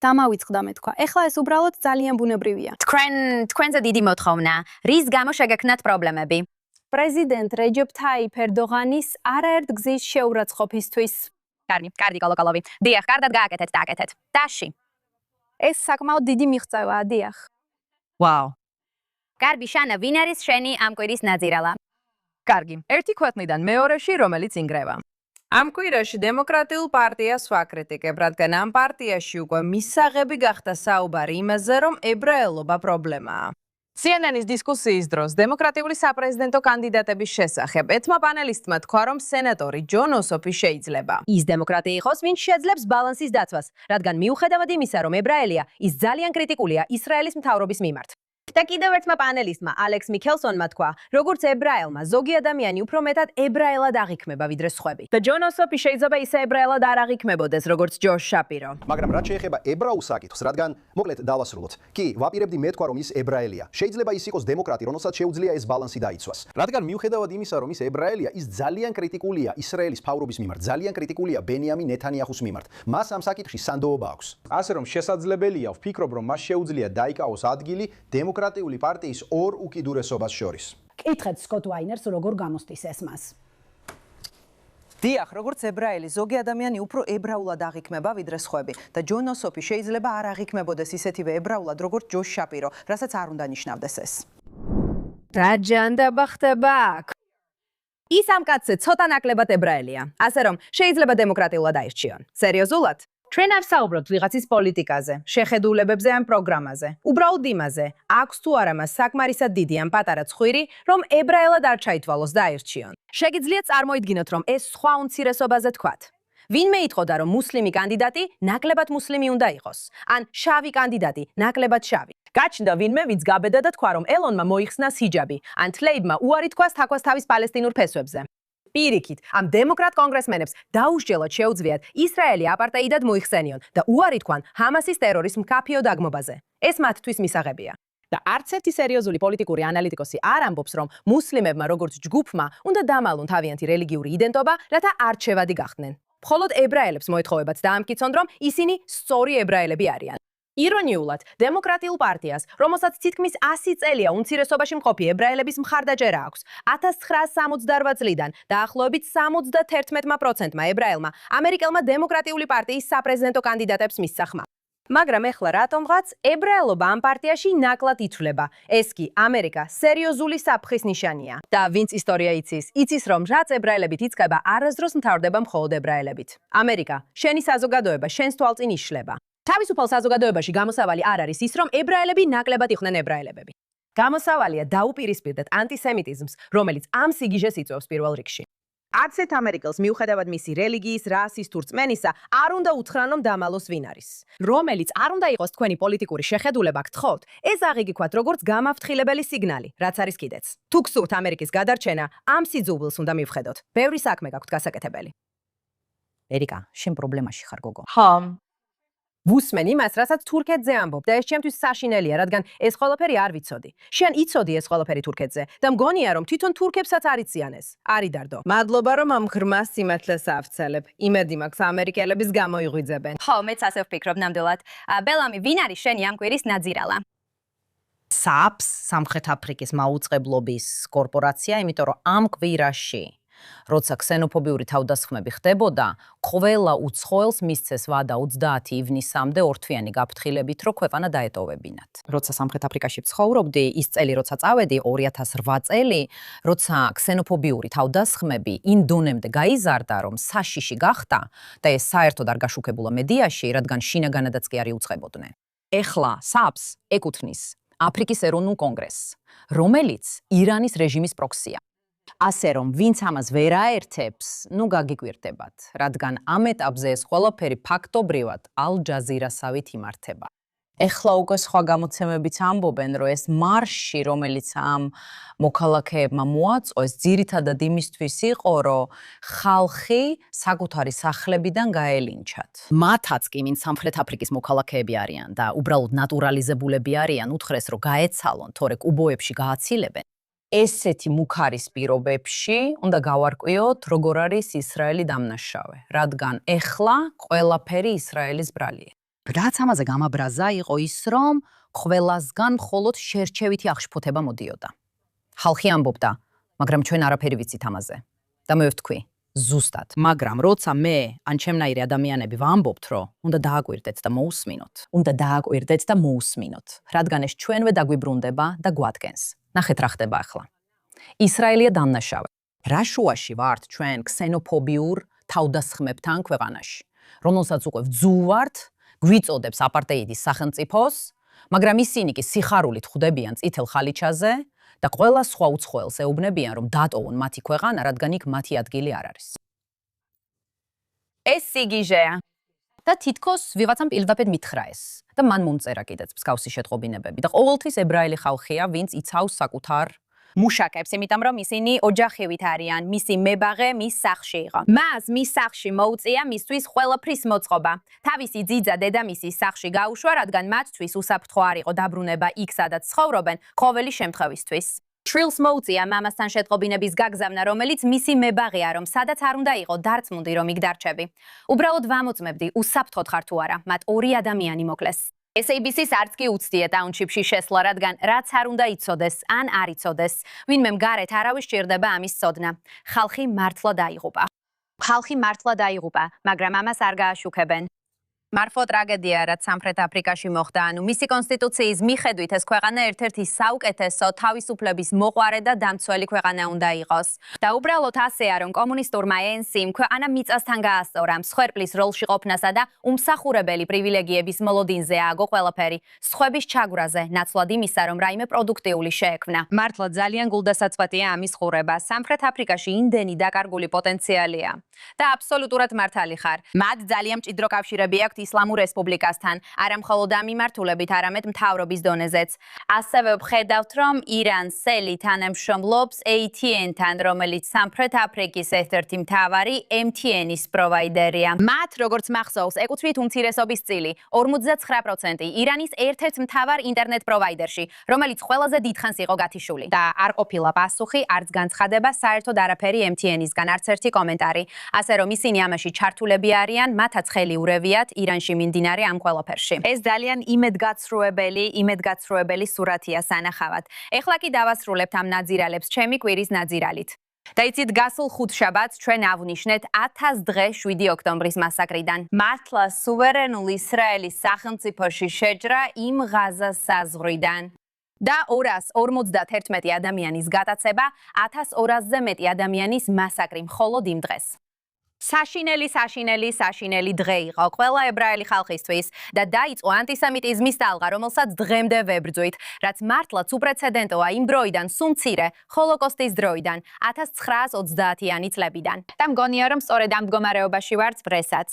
დამავიწყდა მე თქვა. ეხლა ეს უბრალოდ ძალიან ბუნებრივია. თქვენზე დიდი მოთხოვნა. რის გამო შეგექმნათ პრობლემები? პრეზიდენტ რეჯეფ თაიფ ერდოღანის არაერთ გზის შეურაცხყოფისთვის. კარგი, კოლოკოლოვი. დიახ, კარგად გააკეთეთ, დააკეთეთ. დაში. ეს საკმაოდ დიდი მიღწევაა, დიახ. ვაუ. კარგი, შანა, ვინ არის შენი ამ კვირის ნაძირალა? კარგი. ერთი ქვეყნიდან მეორეში, რომელიც ინგრევა. ამ კვირაში დემოკრატიულ პარტიას ვაკრიტიკებ, რადგან ამ პარტიაში უკვე მისაღები გახდა საუბარი იმაზე, რომ ებრაელობა პრობლემაა. CNN-ის დისკუსიის დროს დემოკრატიული საპრეზიდენტო კანდიდატების შესახებ ეთმა პანელისტმა თქვა, რომ სენატორი ჯონ ოსოფი შეიძლება. ის დემოკრატი იყოს, ვინც შეძლებს ბალანსის დაცვას, რადგან მიუხედავად იმისა, რომ ებრაელია, ის ძალიან კრიტიკულია ისრაელის მთავრობის მიმართ. და კიდევ ერთმა პანელისტმა, ალექს მიქელსონმა თქვა, როგორც ებრაელმა, ზოგი ადამიანი უფრო მეტად ებრაელად აღიქმება, ვიდრე სხვები. და ჯონ ოსოფი შეიძლება ისე ებრაელად არ აღიქმებოდეს, როგორც ჯოშ შაპირო. მაგრამ რაც შეეხება ებრაულ საკითხს, რადგან მოკლედ დავასრულოთ. კი, ვაპირებდი მეთქვა, რომ ის ებრაელია. შეიძლება ის იყოს დემოკრატი, რომელსაც შეუძლია ეს ბალანსი დაიცვას. რადგან მიუხედავად იმისა, რომ ის ებრაელია, ის ძალიან კრიტიკულია ისრაელის მთავრობის მიმართ, ძალიან კრიტიკულია ბენიამინ ნეთანიაჰუს მიმართ. მას ამ საკითხში სანდოობა აქვს. ასე რომ შესაძლებელია ვფიქრობ, რომ მას შეუძლია დაიკავოს ადგილი დემოკრატიული პარტიის ორ უკიდურესობას შორის. კითხეთ სკოტ ვაინერს, როგორ გამოსდის ეს მას. დიახ, როგორც ებრაელი, ზოგი ადამიანი უფრო ებრაულად აღიქმება, ვიდრე სხვები და ჯონ ოსოფი შეიძლება არ აღიქმებოდეს ისეთივე ებრაულად, როგორც ჯოშ შაპირო, რასაც არ უნდა ნიშნავდეს ეს. რა ჯანდაბა ხდება აქ? ის ამ კაცზე ცოტა ნაკლებად ებრაელია, ასე რომ შეიძლება დემოკრატიულად აირჩიონ. სერიოზულად? ჩვენ არ საუბრობთ ვიღაცის პოლიტიკაზე, შეხედულებებზე ან პროგრამაზე. უბრალოდ იმაზე, აქვს თუ არა მას საკმარისად დიდი ან პატარა ცხვირი, რომ ებრაელად არ ჩაითვალოს და აირჩიონ. შეგიძლიათ წარმოიდგინოთ, რომ ეს სხვა უმცირესობაზე თქვათ. ვინმე იტყოდა, რომ მუსლიმი კანდიდატი ნაკლებად მუსლიმი უნდა იყოს, ან შავი კანდიდატი ნაკლებად შავი. გაჩნდა ვინმე, ვინც გაბედა და თქვა, რომ ელონმა მოიხსნა ჰიჯაბი, ან თლეიბმა უარი თქვას თაქვას თავის პალესტინურ ფესვებზე. პირიქით, ამ დემოკრატ კონგრესმენებს დაუსჯელოდ შეუძლიათ ისრაელი აპარტეიდად მოიხსენიონ და უარი თქვან ჰამასის ტერორის მკაფიო დაგმობაზე. ეს მათთვის მისაღებია. და არც ერთი სერიოზული პოლიტიკური ანალიტიკოსი არ ამბობს, რომ მუსლიმებმა როგორც ჯგუფმა უნდა დამალონ თავიანთი რელიგიური იდენტობა, რათა არჩევადი გახდნენ. მხოლოდ ებრაელებს მოეთხოვებათ დაამტკიცონ, რომ ისინი სწორი ებრაელები არიან. ირონიულად, დემოკრატიულ პარტიას, რომელსაც თითქმის 100 წელია უმცირესობაში მყოფი ებრაელების მხარდაჭერა აქვს, 1968 წლიდან დაახლოებით 71%-მა ებრაელმა ამერიკელმა დემოკრატიული პარტიის საპრეზიდენტო კანდიდატებს მისცა ხმა. მაგრამ ეხლა რატომღაც ებრაელობა ამ პარტიაში ნაკლად ითვლება. ეს კი ამერიკა სერიოზული საფრთხის ნიშანია. და ვინც ისტორია იცის, რომ რაც ებრაელებით იწყება, არასდროს მთავრდება მხოლოდ ებრაელებით. ამერიკა, შენი საზოგადოება შენს თვალწინ იშლება. თავისუფალ საზოგადოებაში გამოსავალი არ არის ის, რომ ებრაელები ნაკლებად იყვნენ ებრაელებები. გამოსავალია დაუპირისპირდეთ ანტისემიტიზმს, რომელიც ამ სიგიჟეს იწვევს პირველ რიგში. არცერთ ამერიკელს მიუხედავად მისი რელიგიის, რასის თუ რწმენისა, არ უნდა უთხრან, რომ დამალოს ვინ არის. რომელიც არ უნდა იყოს თქვენი პოლიტიკური შეხედულება გთხოვთ, ეს აღიგიქვათ როგორც გამაფრთხილებელი სიგნალი, რაც არის კიდეც. თუ გსურთ ამერიკის გადარჩენა, ამ სიძულვილს უნდა მივხედოთ. ბევრი საქმე გაქვთ გასაკეთებელი. ერიკა, შენ პრობლემაში ხარ, გოგო. ხო. ვუსმენ იმას, რასაც თურქეთზე ამბობ და ეს ჩემთვის საშინელია, რადგან ეს ყველაფერი არ ვიცოდი. შენ იცოდი ეს ყველაფერი თურქეთზე და მგონია, რომ თვითონ თურქებსაც არ იციან ეს. არიდარდო. მადლობა, რომ ამ ღრმა სიმართლეს ავცელებ. იმედი მაქვს, ამერიკელების გამოიღვიძებენ. ხო, მეც ასე ვფიქრობ ნამდვილად. ბელამი, ვინ არის შენი ამ კვირის ნაძირალა? SAPS, სამხრეთ აფრიკის მაუწყებლობის კორპორაცია, იმიტომ რომ ამ კვირაში როცა ქსენოფობიური თავდასხმები ხდებოდა, ყველა უცხოელს მისცეს ვადა 30 ივნისამდე ორთვიანი გაფრთხილებით, რომ ქვეყანა დაეტოვებინათ. როცა სამხრეთ აფრიკაში ცხოვრობდი, ის წელი როცა წავედი 2008 წელი, როცა ქსენოფობიური თავდასხმები იმ დონემდე გაიზარდა, რომ საშიში გახდა და ეს საერთოდ არ გაშუქებულა მედიაში, რადგან შინაგანადაც კი არ იუწყებოდნენ. ეხლა SAPS ეკუთვნის აფრიკის ეროვნულ კონგრესს, რომელიც ირანის რეჟიმის პროქსია. ასე რომ ვინც ამას ვერ აერთებს, გაგიკვირდებათ, რადგან ამ ეტაპზე ეს ყველაფერი ფაქტობრივად ალ-ჯაზირასავით იმართება. ეხლა უკვე სხვა გამოცემებიც ამბობენ, რომ ეს მარში, რომელიც ამ მოქალაქეებმა მოაწყვეს, ძირითადად იმისთვის იყო, რომ ხალხი საკუთარი სახლებიდან გაელინჩათ. მათაც კი, ვინც სამხრეთ აფრიკის მოქალაქეები არიან და უბრალოდ ნატურალიზებულები არიან, უთხრეს, რომ გაეცალონ, თორე კუბოებში გააცილებენ. ესეთი მუქარის პირობებში უნდა გავარკვიოთ, როგორ არის ისრაელი დამნაშავე, რადგან ეხლა ყველაფერი ისრაელის ბრალია. რაც ამაზე გამაბრაზა იყო ის, რომ ყველასგან მხოლოდ შერჩევითი აღშფოთება მოდიოდა. ხალხი ამბობდა, მაგრამ ჩვენ არაფერი ვიცით ამაზე. და მე ვთქვი, ზუსტად. მაგრამ როცა მე ან ჩემნაირი ადამიანები ვამბობთ, რომ უნდა დააკვირდეთ და მოусმინოთ, რადგან ეს ჩვენვე დაგვიბრუნდება და გვადგენს. ნახეთ რა ხდება ახლა. ისრაელია დამნაშავე. რა შუაში ვართ ჩვენ ქსენოფობიურ თავდასხმებთან ქვეყანაში, რომელსაც უკვე ვძუვართ, გვიწოდებს აპარტეიდის სახელმწიფოს, მაგრამ ისინი კი სიხარულით ხვდებიან წითელ ხალიჩაზე და ყველა სხვა უცხოელს ეუბნებიან, რომ დატოვონ მათი ქვეყანა, რადგან იქ მათი ადგილი არ არის. ეს სიგიჟეა. და თითქოს ვიღაცამ პირდაპირ მითხრა ეს. და მან მომწერა კიდეც მსგავსი შეტყობინებები და ყოველთვის ებრაელი ხალხია, ვინც იცავს საკუთარ მუშაკებს, იმიტომ რომ ისინი ოჯახივით არიან, მისი მებაღე მის სახლში იყო. მას მის სახლში მოუწია მისთვის ყველაფრის მოწყობა. თავისი ძიძა დედამისის სახლში გაუშვა, რადგან მათთვის უსაფრთხო არ იყო დაბრუნება იქ, სადაც ცხოვრობენ, ყოველი შემთხვევისთვის. შვილს მოუწია მამასთან შეტყობინების გაგზავნა, რომელიც მისი მებაღეა, რომ სადაც არ უნდა იყო დარწმუნდი, რომ იქ დარჩები. უბრალოდ ვამოწმებდი, უსაფრთხოდ ხარ თუ არა, მათ 2 ადამიანი მოკლეს. SABC-ს არც კი უცდია ტაუნშიპში შესვლა, რადგან რაც არ უნდა იცოდეს, ან არ იცოდეს, ვინმემ გარეთ არავის სჭირდება ამის ცოდნა. ხალხი მართლა დაიღუპა, მაგრამ ამას არ გააშუქებენ. მარფო ტრაგედია, რაც სამხრეთ აფრიკაში მოხდა, მისი კონსტიტუციის მიხედვით ეს ქვეყანა ერთ-ერთი საუკეთესო თავისუფლების მოყვარე და დამცველი ქვეყანა უნდა იყოს. და უბრალოდ ასეა, რომ კომუნისტურმა ANC-მ ქვეყანა მიწასთან გაასწორა, მსხვერპლის როლში ყოფნასა და უმსახურებელი პრივილეგიების მოლოდინზე ააგო ყველაფერი, სხვების ჩაგვრაზე, ნაცვლად იმისა, რომ რაიმე პროდუქტიული შეექმნა. მართლა ძალიან გულდასაწყვეტია ამის ყურება. სამხრეთ აფრიკაში იმდენი დაკარგული პოტენციალია. და აბსოლუტურად მართალი ხარ. მათ ძალიან მჭიდრო კავშირები აქვთ ისლამურ რესპუბლიკასთან, არა მხოლოდ ამ მიმართულებით, არამედ მთავრობის დონეზეც. ასევე ვხედავთ, რომ ირანს ელი თანამშრომლობს ATN-თან, რომელიც სამხრეთ აფრიკის ერთ-ერთი მთავარი MTN-ის პროვაიდერია. მათ, როგორც მახსოვს, ეკუთვნით უმცირესობის წილი, 59% ირანის ერთ-ერთ მთავარ ინტერნეტ პროვაიდერში, რომელიც ყველაზე დიდხანს იყო გათიშული. და არ ყოფილა პასუხი, არც განცხადება, საერთოდ არაფერი MTN-ისგან, არც ერთი კომენტარი. ასე რომ ისინი ამაში ჩართულები არიან, მათაც ხელი ურევიათ ირანში მიმდინარე ამ ყველაფერში. ეს ძალიან იმედგაცრუებელი სურათია სანახავად. ეხლა კი დავასრულებთ ამ ნაძირალებს ჩემი კვირის ნაძირალით. და იცით, გასულ ხუთშაბათს ჩვენ ავნიშნეთ 1000 დღე 7 ოქტომბრის მასაკრიდან. მართლა სუვერენულ ისრაელის სახელმწიფოში შეჯრა იმ ღაზას საზღვრიდან. და 251 ადამიანის გატაცება, 1200-ზე მეტი ადამიანის მასაკრი მხოლოდ იმ დღეს. საშინელი დღე იყო ყველა ებრაელი ხალხისთვის და დაიწყო ანტისემიტიზმის ტალღა, რომელსაც დღემდე ვებრძვით, რაც მართლაც უპრეცედენტოა იმ დროიდან, სუმცირე ჰოლოკოსტის დროიდან, 1930-იანი წლებიდან. და მგონია, რომ სწორედ ამ მდგომარეობაში ვართ დღესაც.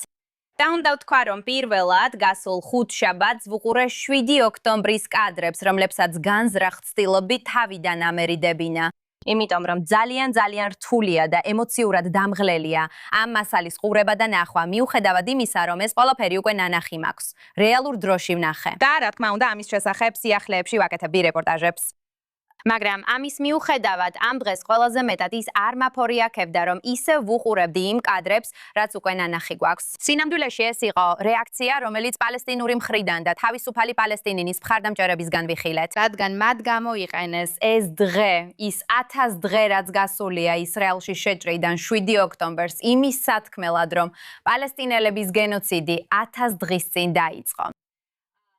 და უნდა ვთქვა, რომ პირველად გასულ ხუთშაბათს ვუყურე 7 ოქტომბრის კადრებს, რომლებსაც განზრახ ცდილობდი თავიდან ამერიდებინა. იმიტომ რომ ძალიან რთულია და ემოციურად დამღლელია ამ მასალის ყურება და ნახვა, მიუხედავად იმისა, რომ ეს ყველაფერი უკვე ნანახი მაქვს. რეალურ დროში ვნახე. და რა თქმა უნდა, ამის შესახებ სიახლეებში ვაკეთებდი რეპორტაჟებს. მაგრამ ამის მიუხედავად ამ დღეს ყველაზე მეტად ის არ მაფორიაქებდა, რომ ისევ ვუყურებდი იმ კადრებს, რაც უკვე ნანახი გვაქვს. სინამდვილეში ეს იყო რეაქცია, რომელიც პალესტინური მხრიდან და თავისუფალი პალესტინინის მხარდამჭერებისგან ვიხილეთ. რადგან მათ გამოიყენეს ეს დღე, ის 1000 დღე, რაც გასულია ისრაელში შეჭრიდან 7 ოქტომბერს, იმის სათქმელად, რომ პალესტინელების გენოციდი 1000 დღის წინ დაიწყო.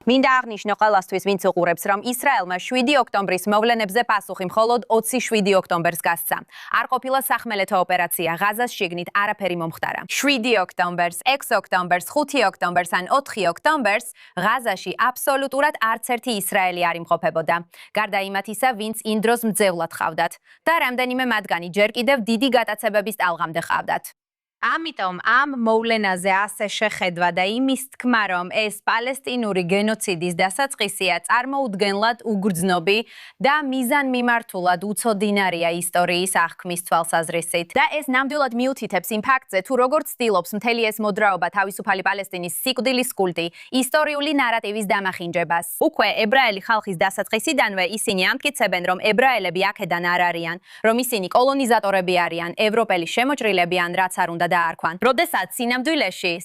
მინდა აღნიშნო ყველასთვის, ვინც უყურებს, რომ ისრაელმა 7 ოქტომბრის მოვლენებზე პასუხი მხოლოდ 27 ოქტომბერს გასცა. არ ყოფილა სახმელეთო ოპერაცია, ღაზას შიგნით არაფერი მომხდარა. 7 ოქტომბერს, 6 ოქტომბერს, 5 ოქტომბერს ან 4 ოქტომბერს ღაზაში აბსოლუტურად არც ერთი ისრაელი არ იმყოფებოდა. გარდა იმათისა, ვინც იმ დროს მძევლად ხავდათ და რამდენიმე მათგანი ჯერ კიდევ დიდი გატაცებების ტალღამდე ხავდათ. ამიტომ ამ მოვლენაზე ასე შეხედვა და იმის თქმა, რომ ეს პალესტინური გენოციდის დასაწყისია, წარმოუდგენლად უგრძნობი და მიზანმიმართულად უცოდინარია ისტორიის აღქმის თვალსაზრისით. და ეს ნამდვილად მიუთითებს იმ ფაქტზე, თუ როგორ ცდილობს მთელი ეს მოძრაობა თავისუფალი პალესტინის სიკვდილის კულტი ისტორიული ნარატივის დამახინჯებას. უკვე ებრაელი ხალხის დასაწყისიდანვე ისინი ამტკიცებენ, რომ ებრაელები აქედან არ არიან, რომ ისინი კოლონიზატორები არიან, ევროპელი შემოჭრილები ან რაც არ უნდა დაარქვან. როდესაც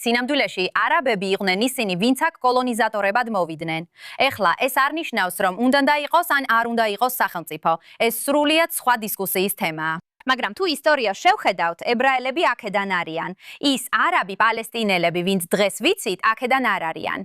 სინამდვილეში არაბები იყვნენ ისინი, ვინც აქ კოლონიზატორებად მოვიდნენ. ეხლა ეს არ ნიშნავს, რომ უნდა დაიყოს ან არ უნდა იყოს სახელმწიფო. ეს სრულიად სხვა დისკუსიის თემაა. მაგრამ თუ ისტორიას შევხედავთ, ებრაელები აქედან არიან. ის არაბი პალესტინელები, ვინც დღეს ვიცით, აქედან არ არიან.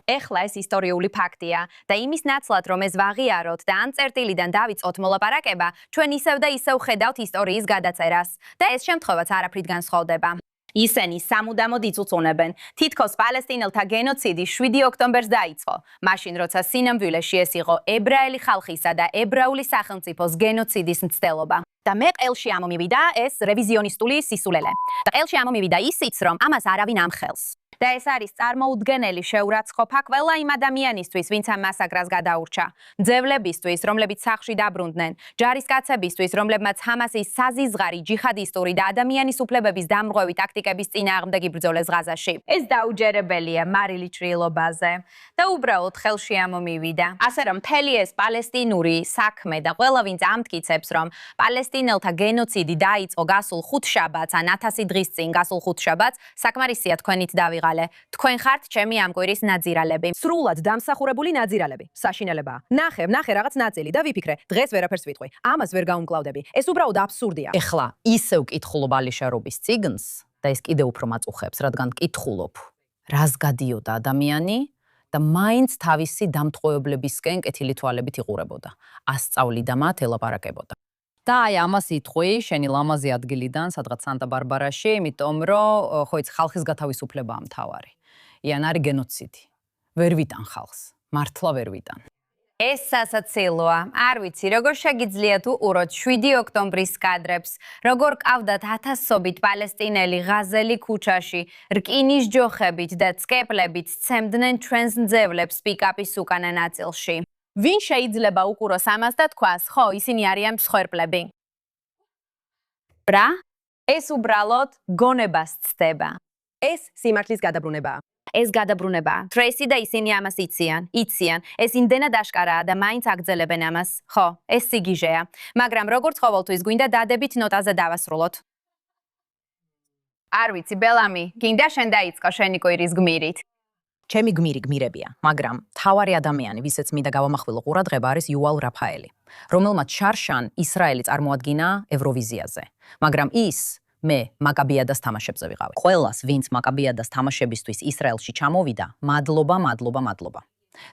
ეხლა ეს ისტორიული ფაქტია და იმის ნაცვლად, რომ ეს ვაღიაროთ და ამ წერტილიდან დავიწყოთ მოლაპარაკება, ჩვენ ისევ და ისევ ხედავთ ისტორიის გადაწერას და ეს შემთხვევაც არაფრით განსხვავდება. ისინი სამუდამოდ იწუწუნებენ, თითქოს პალესტინელთა გენოციდი 7 ოქტომბერს დაიწყო, მაშინ როცა სინამდვილეში ეს იყო ებრაელი ხალხისა და ებრაული სახელმწიფოს გენოციდის მცდელობა. და მე ყელში ამომივიდა ეს რევიზიონისტული სისულელე. და ყელში ამომივიდა ისიც, რომ ამას არავინ ამხელს. და ეს არის წარმოუდგენელი შეურაცხყოფა ყველა იმ ადამიანისთვის, ვინც ამ მასაკრას გადაურჩა. მძევლებისთვის, რომლებიც სახლში დაბრუნდნენ, ჯარისკაცებისთვის, რომლებმაც ჰამასის საზიზღარი, ჯიხადისტური და ადამიანის უფლებების დამრღვევი ტაქტიკების წინააღმდეგ იბრძოლეს ღაზაში. ეს დაუჯერებელია მარილი ჭრილობაზე და უბრალოდ ხელში ამომივიდა. ასე რომ მთელი ეს პალესტინური საქმე და ყველა ვინც ამტკიცებს, რომ პალესტინელთა გენოციდი დაიწყო გასულ ხუთშაბათს ან 1000 დღის წინ გასულ ხუთშაბათს, საკმარისია თქვენით დავიღალე. თქვენ ხართ ჩემი ამ კვირის ნაძირალები. სრულად დამსახურებული ნაძირალები. საშინელებაა. ნახე რაღაც ნაწილი და ვიფიქრე, დღეს ვერაფერს ვიტყვი. ამას ვერ გაუმკლავდები. ეს უბრალოდ აბსურდია. ეხლა ისევ კითხულობ ალიშარობის წიგნს და ეს კიდევ უფრო მაწუხებს, რადგან კითხულობ, რას გადიოდა ადამიანი და მაინც თავისი დამტყუებლებისკენ კეთილი თვალებით იყურებოდა. ასწავლიდა მათ, ელაპარაკებოდა. და აი ამას იტყვი შენი ლამაზი ადგილიდან, სადღაც სანტა-ბარბარაში, იმიტომ რომ ხო იცი ხალხის გათავისუფლებაა მთავარი. იან არის გენოციდი. ვერ ვიტან ხალხს, მართლა ვერ ვიტან. ეს სასაცილოა. არ ვიცი, როგორ შეგიძლიათ უყუროთ 7 ოქტომბრის კადრებს, როგორ ყავდათ ათასობით პალესტინელი ღაზელი ქუჩაში, რკინის ჯოხებით და წკეპლებით სცემდნენ ჩვენს მძევლებს პიკაპის უკანა ნაწილში. ვინ შეიძლება უყუროს ამას და თქვას, ხო, ისინი არიან მსხვერპლები. ბრა? ეს უბრალოდ გონებას ცდება. ეს სიმართლის გადაბრუნებაა. ეს გადაბრუნებაა. ტრეისი და ისინი ამას იციან. ეს იმდენად აშკარაა და მაინც აგრძელებენ ამას. ხო, ეს სიგიჟეა. მაგრამ როგორც ყოველთვის გვინდა დადებით ნოტაზე დავასრულოთ. არ ვიცი, ბელამი, გინდა შენ დაიწყო შენი კვირის გმირით. ჩემი გმირი გმირებია, მაგრამ თავარი ადამიანი, ვისაც მინდა გავამახვილო ყურადღება, არის იუვალ რაფაელი, რომელმაც შარშან ისრაელი წარმოადგინა ევროვიზიაზე. მაგრამ ის მე მაკაბიადას თამაშებზე ვიყავი. ყველას, ვინც მაკაბიადას თამაშებისთვის ისრაელში ჩამოვიდა, მადლობა.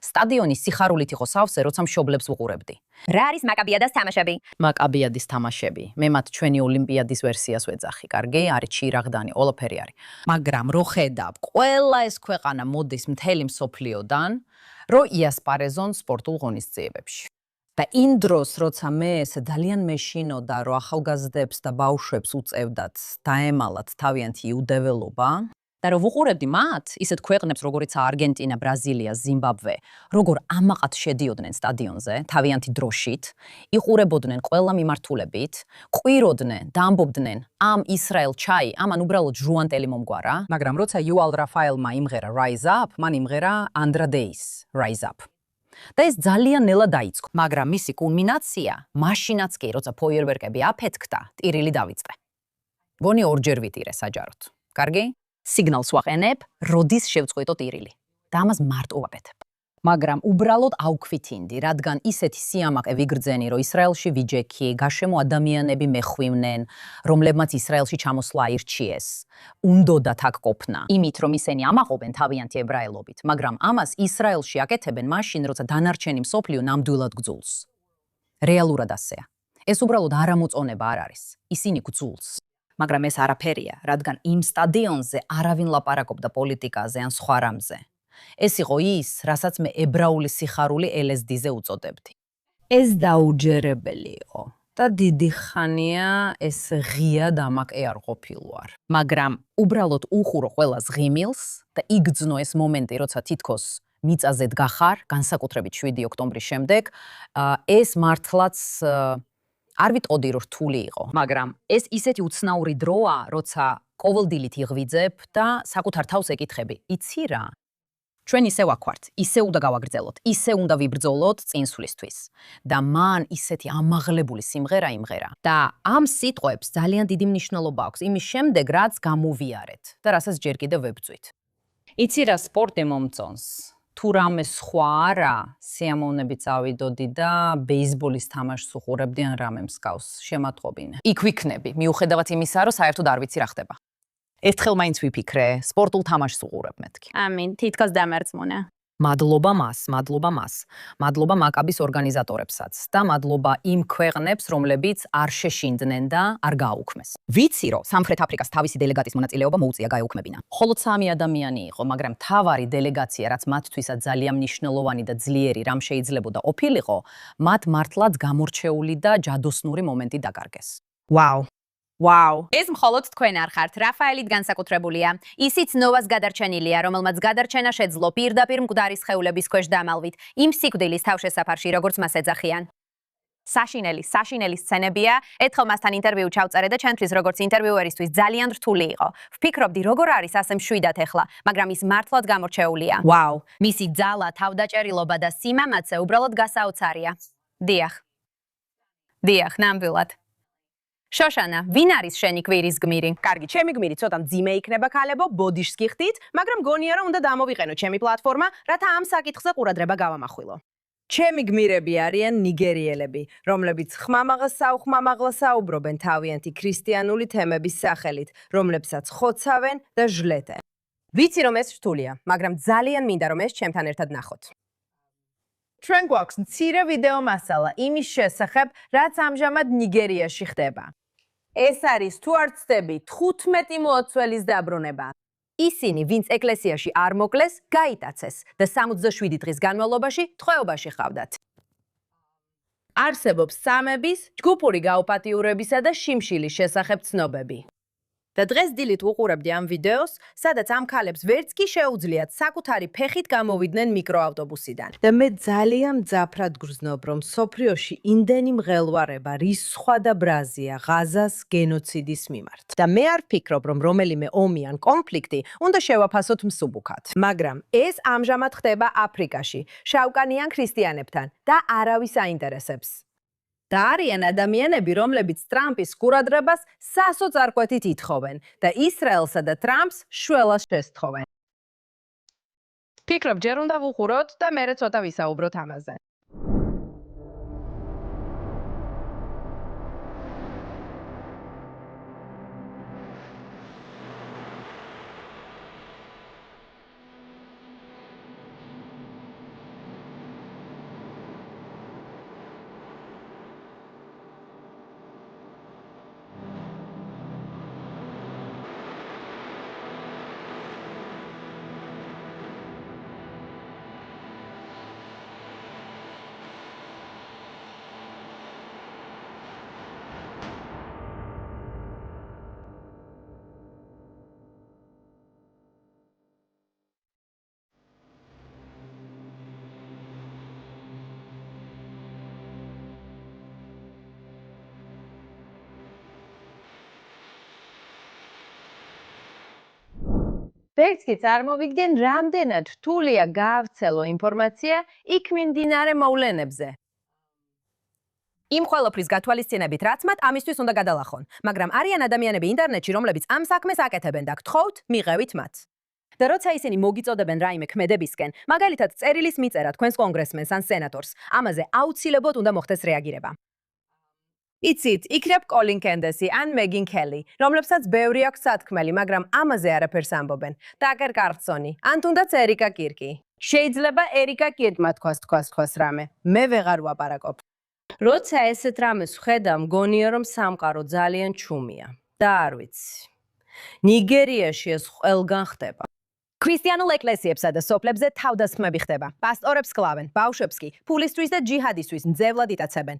სტადიონი სიხარულით იყო სავსე, როცა მშობლებს ვუყურებდი. რა არის მაკაბიადას თამაშები? მაკაბიადის თამაშები. მე მათ ჩვენი ოლიმპიადის ვერსიას ვეძახი. კარგი, არის ჩირაღდანი, ყველაფერი არის. მაგრამ რო ხედავ, ყველა ეს ქვეყანა მოდის მთელი მსოფლიოდან, რო იასპარეზონ სპორტულ ღონისძიებებში. და იმ დროს, როცა მე ესე ძალიან მეშინოდა, რომ ახალგაზრდებს და ბავშვებს უწევდათ დაემალათ თავიანთი იუდეველობა, და რომ ვუყურებდი მათ, ისეთ ქვეყნებს, როგორიცაა არგენტინა, ბრაზილია, ზიმბაბვე, როგორ ამაყად შედიოდნენ სტადიონზე, თავიანთი დროშით, იყურებოდნენ ყველა მიმართულებით, ყვიროდნენ და ამბობდნენ, ამ ისრაელ ჩაი, ამან უბრალოდ ჟუანტელი მომგვარა, მაგრამ როცა იუვალ რაფაელმა იმღერა Rise Up, მან იმღერა Andra Day's Rise Up. და ეს ძალიან ნელა დაიწყო, მაგრამ მისი კულმინაცია, მაშინაც კი, როცა ფოიერვერკები აფეთქდა, ტირილი დავიწყე. გონი ორჯერ ვიტირე საჯაროდ. კარგი? სიგნალს ვაყენებ, როდის შევწყვიტო ტირილი. და ამას მარტო ვაკეთებ. მაგრამ უბრალოდ აუქვითინდი, რადგან ისეთი სიამაყე ვიგრძენი, რომ ისრაელში ვიჯექი, გარშემო ადამიანები მეხვივნენ, რომლებმაც ისრაელში ჩამოსვლა აირჩიეს. უნდოდათ აქ ყოფნა, იმით რომ ისინი ამაყობენ თავიანთი ებრაელობით, მაგრამ ამას ისრაელში აკეთებენ მაშინ, როცა დანარჩენი მსოფლიო ნამდვილად გძულს. რეალურად ასეა. ეს უბრალოდ არამოწონება არ არის. ისინი გძულს. მაგრამ ეს არაფერია, რადგან იმ სტადიონზე არავინ ლაპარაკობდა პოლიტიკაზე ან სხვა რამზე. ეს იყო ის, რასაც მე ებრაული სიხარული LSD-ზე უწოდებდი. ეს დაუჯერებელი იყო და დიდი ხანია ეს ღია დამაკე არ ყოფილვარ. მაგრამ უბრალოდ უხურო ყველას ღიმილს და იგრძნო ეს მომენტი, როცა თითქოს მიწაზედ გახარ, განსაკუთრებით 7 ოქტომბრის შემდეგ, ეს მართლაც არ ვიტყოდი, რომ რთული იყო, მაგრამ ეს ისეთი უცნაური დროა, როცა ყოველდილით იღვიძებ და საკუთარ თავს ეკითხები, იცი რა? ჩვენ ისე ვაქვართ, ისე უნდა გავაგრძელოთ, ისე უნდა ვიბრძოლოთ წინსვლისთვის. და მან ისეთი ამაღლებული სიმღერა იმღერა. და ამ სიტყვებს ძალიან დიდი მნიშვნელობა აქვს იმის შემდეგ, რაც გამოვიარეთ და რასაც ჯერ კიდევ ვებძვით. იცი რა, სპორტი მომწონს. თუ რამე სხვა არა, სიამოვნებით წავიდოდი და ბეისბოლის თამაშს უყურებდი ან რამე მსგავს, შემატყობინე. იქ ვიქნები, მიუხედავად იმისა, რომ საერთოდ არ ვიცი რა ხდება. ერთხელ მაინც ვიფიქრე, სპორტულ თამაშს უყურებ მეთქი. ამინ, თითქოს დამარწმუნა. მადლობა მას, მადლობა მაკაბის ორგანიზატორებსაც და მადლობა იმ ქვეყნებს, რომლებიც არ შეშინდნენ და არ გააუქმეს. ვიცი, რომ სამხრეთ აფრიკას თავისი დელეგატის მონაწილეობა მოუწია გაეუქმებინა. მხოლოდ 3 ადამიანი იყო, მაგრამ მთავარი დელეგაცია, რაც მათთვისაც ძალიან მნიშვნელოვანი და ძლიერი რამ შეიძლებოდა ყოფილიყო, მათ მართლაც გამორჩეული და ჯადოსნური მომენტი დაკარგეს. ვაუ, ეს მხოლოდ თქვენ არ ხართ, რაფაელით განსაკუთრებულია. ისიც ნოვას გადარჩენილია, რომელმაც გადარჩენა შეძლო პირდაპირ მკვდარი სხეულების ქვეშ დამალვით, იმ სიკვდილის თავშესაფარში, როგორც მას ეძახიან. საშინელი სცენებია, ერთხელ მასთან ინტერვიუ ჩავწერე და ჩვენთვის როგორც ინტერვიუერისთვის ძალიან რთული იყო. ვფიქრობდი, როგორ არის ასე მშვიდად ეხლა, მაგრამ ის მართლად გამორჩეულია. ვაუ, მისი ძალა, თავდაჭერილობა და სიმამაცე უბრალოდ გასაოცარია. დიახ, ნამდვილად. შოშანა, ვინ არის შენი კვირის გმირი? კარგი, ჩემი გმირი ცოტა მძიმე იქნება ქალებო, ბოდიშს გიხდით, მაგრამ გონია რომ უნდა დამოვიყენო ჩემი პლატფორმა, რათა ამ საკითხზე ყურადღება გავამახვილო. ჩემი გმირები არიან ნიგერიელები, რომლებიც ხმამაღლა საუბრობენ თავიანთი ქრისტიანული თემების სახელით, რომლებსაც ხოცავენ და ჟლეტენ. ვიცი რომ ეს რთულია, მაგრამ ძალიან მინდა რომ ეს ჩემთან ერთად ნახოთ. ჩვენ გვაქვს მცირე ვიდეო მასალა იმის შესახებ, რაც ამჟამად ნიგერიაში ხდება. ეს არის თუ არ ცდები 15 მოოცველის დაბრუნება. ისინი, ვინც ეკლესიაში არ მოკლეს, გაიტაცეს და 67 დღის განმავლობაში ტყვეობაში ჰყავდათ. არსებობს სამების, ჯგუფური გაუპატიურებისა და შიმშილის შესახებ ცნობები. და დღეს დილით უყურებდი ამ ვიდეოს, სადაც ამ ქალებს ვერც კი შეუძლიათ საკუთარი ფეხით გამოვიდნენ მიკროავტობუსიდან. და მე ძალიან მძაფრად გრძნობ, რომ სოფლიოში იმდენი მღელვარება რის სხვა და ბრაზია ღაზას გენოციდის მიმართ. და მე არ ვფიქრობ, რომ რომელიმე ომი ან კონფლიქტი უნდა შევაფასოთ მსუბუქად. მაგრამ ეს ამჟამად ხდება აფრიკაში, შავკანიან ქრისტიანებთან და არავის აინტერესებს. და არიან ადამიანები, რომლებიც ტრამპის ყურადღებას სასოწარკვეთით ითხოვენ და ისრაელსა და ტრამპს შველას შესთხოვენ. ფიქრობ, ჯერ უნდა ვუყუროთ და მერე ცოტა ვისაუბროთ ამაზე. ვერც კი წარმოვიდგენ, რამდენად რთულია გაავრცელო ინფორმაცია იქ მიმდინარე მოვლენებზე. იმ ყველაფრის გათვალისწინებით, რაც მათ ამისთვის უნდა გადალახონ, მაგრამ არიან ადამიანები ინტერნეტში, რომლებიც ამ საქმეს აკეთებენ და გთხოვთ, მიღევით მათ. და როცა ისინი მოგიწოდებენ რაიმე ქმედებისკენ, მაგალითად წერილის მიწერა თქვენს კონგრესმენს ან სენატორს, ამაზე აუცილებლად უნდა მოხდეს რეაგირება. იცით, იქნებ კოლინ კენდესი ან მეგინ კელი, რომლებსაც ბევრი აქვს სათქმელი, მაგრამ ამაზე არაფერს ამბობენ. დაგერ კარლსონი, ან თუნდაც ერიკა კირკი. შეიძლება ერიკა კირკმა თქვას რამე. მე ვეღარ ვაპარაკობ. როცა ესეთ რამეს ვხედავ, მგონია რომ სამყარო ძალიან ჩუმია. და არ ვიცი. ნიგერიაში ეს ყველგან ხდება. ქრისტიანულ ეკლესიებსა და სოფლებზე თავდასხმები ხდება. პასტორებს კლავენ, ბავშვებს კი ფულისთვის და ჯიჰადისთვის მძევლად იტაცებენ.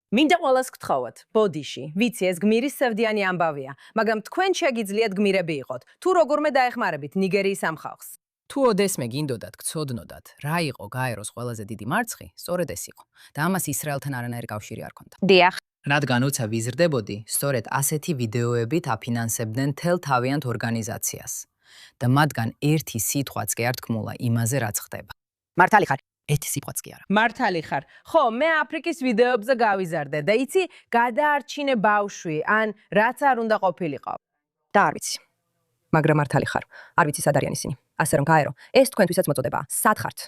მინდა ყველას გთხოვოთ, ბოდიში, ვიცი ეს გმირის სევდიანი ამბავია, მაგრამ თქვენ შეგიძლიათ გმირები იყოთ, თუ როგორმე დაეხმარებით ნიგერიის ამ ხალხს. თუ ოდესმე გინდოდათ, გცოდნოდათ, რა იყო გაეროს ყველაზე დიდი მარცხი, სწორედ ეს იყო და ამას ისრაელთან არანაირი კავშირი არ ჰქონდა. დიახ. რადგან უცა ვიზრდებოდი, სწორედ ასეთი ვიდეოებით აფინანსებდნენ თელ თავიანთ ორგანიზაციას და მათგან ერთი სიტყვაც კი არ თქმულა იმაზე, რაც ხდება. მართალი ხარ? ერთი სიტყვაც კი არა. მართალი ხარ. ხო, მე აფრიკის ვიდეოებზე გავიზარდე და იცი, გადაარჩინე ბავშვი, ან რაც არ უნდა ყოფილიყო. და არ ვიცი. მაგრამ მართალი ხარ. არ ვიცი სად არიან ისინი. ასე რომ გაერო, ეს თქვენთვისაც მოწოდებაა. სად ხართ?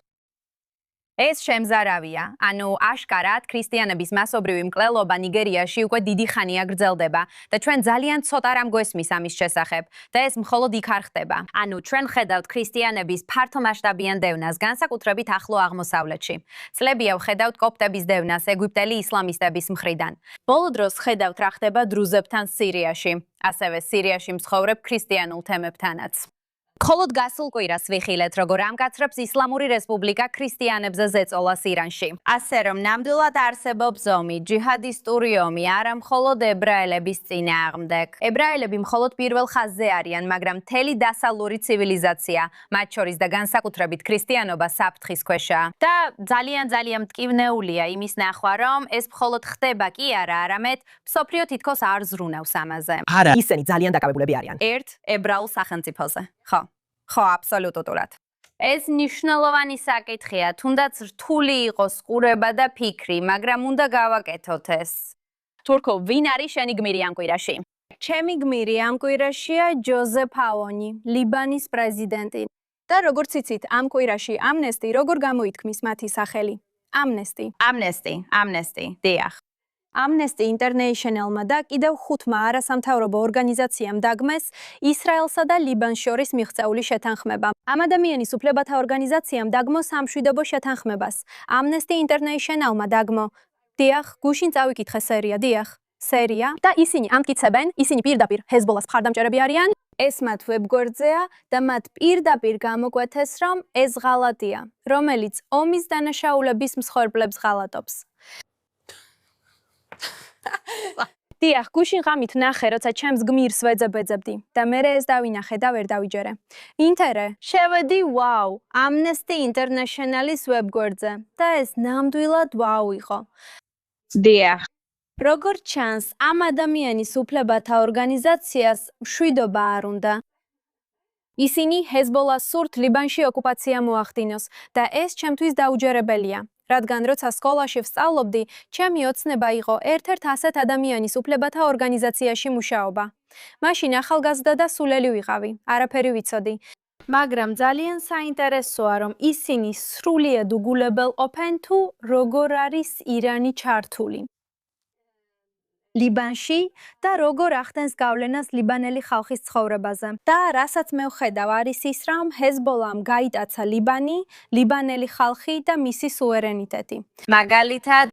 ეს შემზარავია, ანუ აშკარად ქრისტიანების მასობრივი მკვლელობა ნიგერიაში უკვე დიდი ხანია გრძელდება და ჩვენ ძალიან ცოტა რამ გვესმის ამის შესახებ და ეს მხოლოდ იქ არ ხდება. ანუ ჩვენ ხედავთ ქრისტიანების ფართომასშტაბიან დევნას, განსაკუთრებით ახლო აღმოსავლეთში. წლებია ვხედავთ კოპტების დევნას ეგვიპტელი ისლამისტების მხრიდან. ბოლო დროს ხედავთ რა ხდება დრუზებთან სირიაში, ასევე სირიაში მსხოვრებ ქრისტიანულ თემებთანაც. მხოლოდ გასულ კვირას ვიხილეთ, როგორ ამკაცრებს ისლამური რესპუბლიკა ქრისტიანებზე ზეწოლას ირანში. ასე რომ ნამდვილად არსებობს ომი, ჯიჰადისტური ომი, არა მხოლოდ ებრაელების წინააღმდეგ. ებრაელები მხოლოდ პირველ ხაზზე არიან, მაგრამ მთელი დასავლური ცივილიზაცია, მათ შორის და განსაკუთრებით ქრისტიანობა საფრთხის ქვეშაა. და ძალიან მტკივნეულია იმის ნახვა, რომ ეს მხოლოდ ხდება კი არა, არამედ მსოფლიო თითქოს არ ზრუნავს ამაზე. არა, ისინი ძალიან დაკავებულები არიან. ერთ ებრაულ სახელმწიფოზე. ხო, აბსოლუტურად. ეს მნიშვნელოვანი საკითხია, თუნდაც რთული იყოს ყურება და ფიქრი, მაგრამ უნდა გავაკეთოთ ეს. თურქო, ვინ არის შენი გმირი ამ კვირაში? ჩემი გმირი ამ კვირაშია ჯოზეფ აონი, ლიბანის პრეზიდენტი. და როგორც იცით, ამ კვირაში ამნესტი როგორ გამოითქმის მათი სახელი? ამნესტი, დიახ. Amnesty International-მა და კიდევ 5 არასამთავრობო ორგანიზაციამ დაგმეს ისრაელსა და ლიბანს შორის მიღწეული შეთანხმება. ამ ადამიანის უფლებათა ორგანიზაციამ დაგმო სამშვიდობო შეთანხმებას. Amnesty International-მა დაგმო. დიახ, გუშინ წავიკითხე სერია და ისინი ამტკიცებენ, ისინი პირდაპირ ჰეზბოლას მხარდამჭერები არიან. ეს მათ ვებგვერდზეა და მათ პირდაპირ გამოკვეთეს, რომ ეს ღალატია, რომელიც ომის დანაშაულების მსხვერპლებს ღალატობს. დიახ, გუშინ ღამით ნახე, როცა ჩემს გმირს ვეძებეძებდი და მე ეს დავინახე და ვერ დავიჯერე. ინტერე, შევედი ვაუ, Amnesty International-ის ვებგვერდზე და ეს ნამდვილად ვაუ იყო. დიახ. როგორც ჩანს, ამ ადამიანის უფლებათა ორგანიზაციას მშვიდობა არ უნდა. ისინი ჰეზბოლას სურთ ლიბანში ოკუპაცია მოახდინოს და ეს ჩემთვის დაუჯერებელია. რადგან როცა სკოლაში ვსწავლობდი, ჩემი ოცნება იყო ერთ-ერთ ასეთ ადამიანის უფლებათა ორგანიზაციაში მუშაობა. მაშინ ახალგაზრდა და სულელი ვიყავი, არაფერი ვიცოდი. მაგრამ ძალიან საინტერესოა, რომ ისინი სრულიად უგულებელყოფენ თუ როგორ არის ირანი ჩართული ლიბანში და როგორ ახდენს გავლენას ლიბანელი ხალხის ცხოვრებაზე. და რასაც მე ვხედავ არის ის, რომ ჰეზბოლამ გაიტაცა ლიბანი, ლიბანელი ხალხი და მისი სუვერენიტეტი. მაგალითად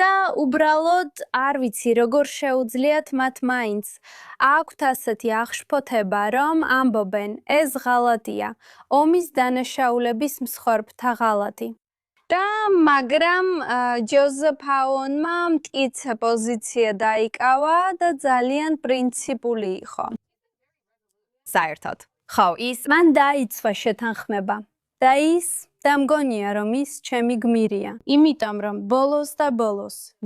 და უბრალოდ არ ვიცი როგორ შეუძლიათ მათ მაინც. აქვთ ასეთი აღშფოთება, რომ ამბობენ, ეს ღალატია, ომის დანაშაულების მსხვერპლთა ღალატი. და მაგრამ ჯოზეფ აონმა მტკიცე პოზიცია დაიკავა და ძალიან პრინციპული იყო. საერთოდ. ხო, მან დაიცვა შეთანხმება და და მგონია, რომ ის ჩემი გმირია. იმიტომ, რომ ბოლოს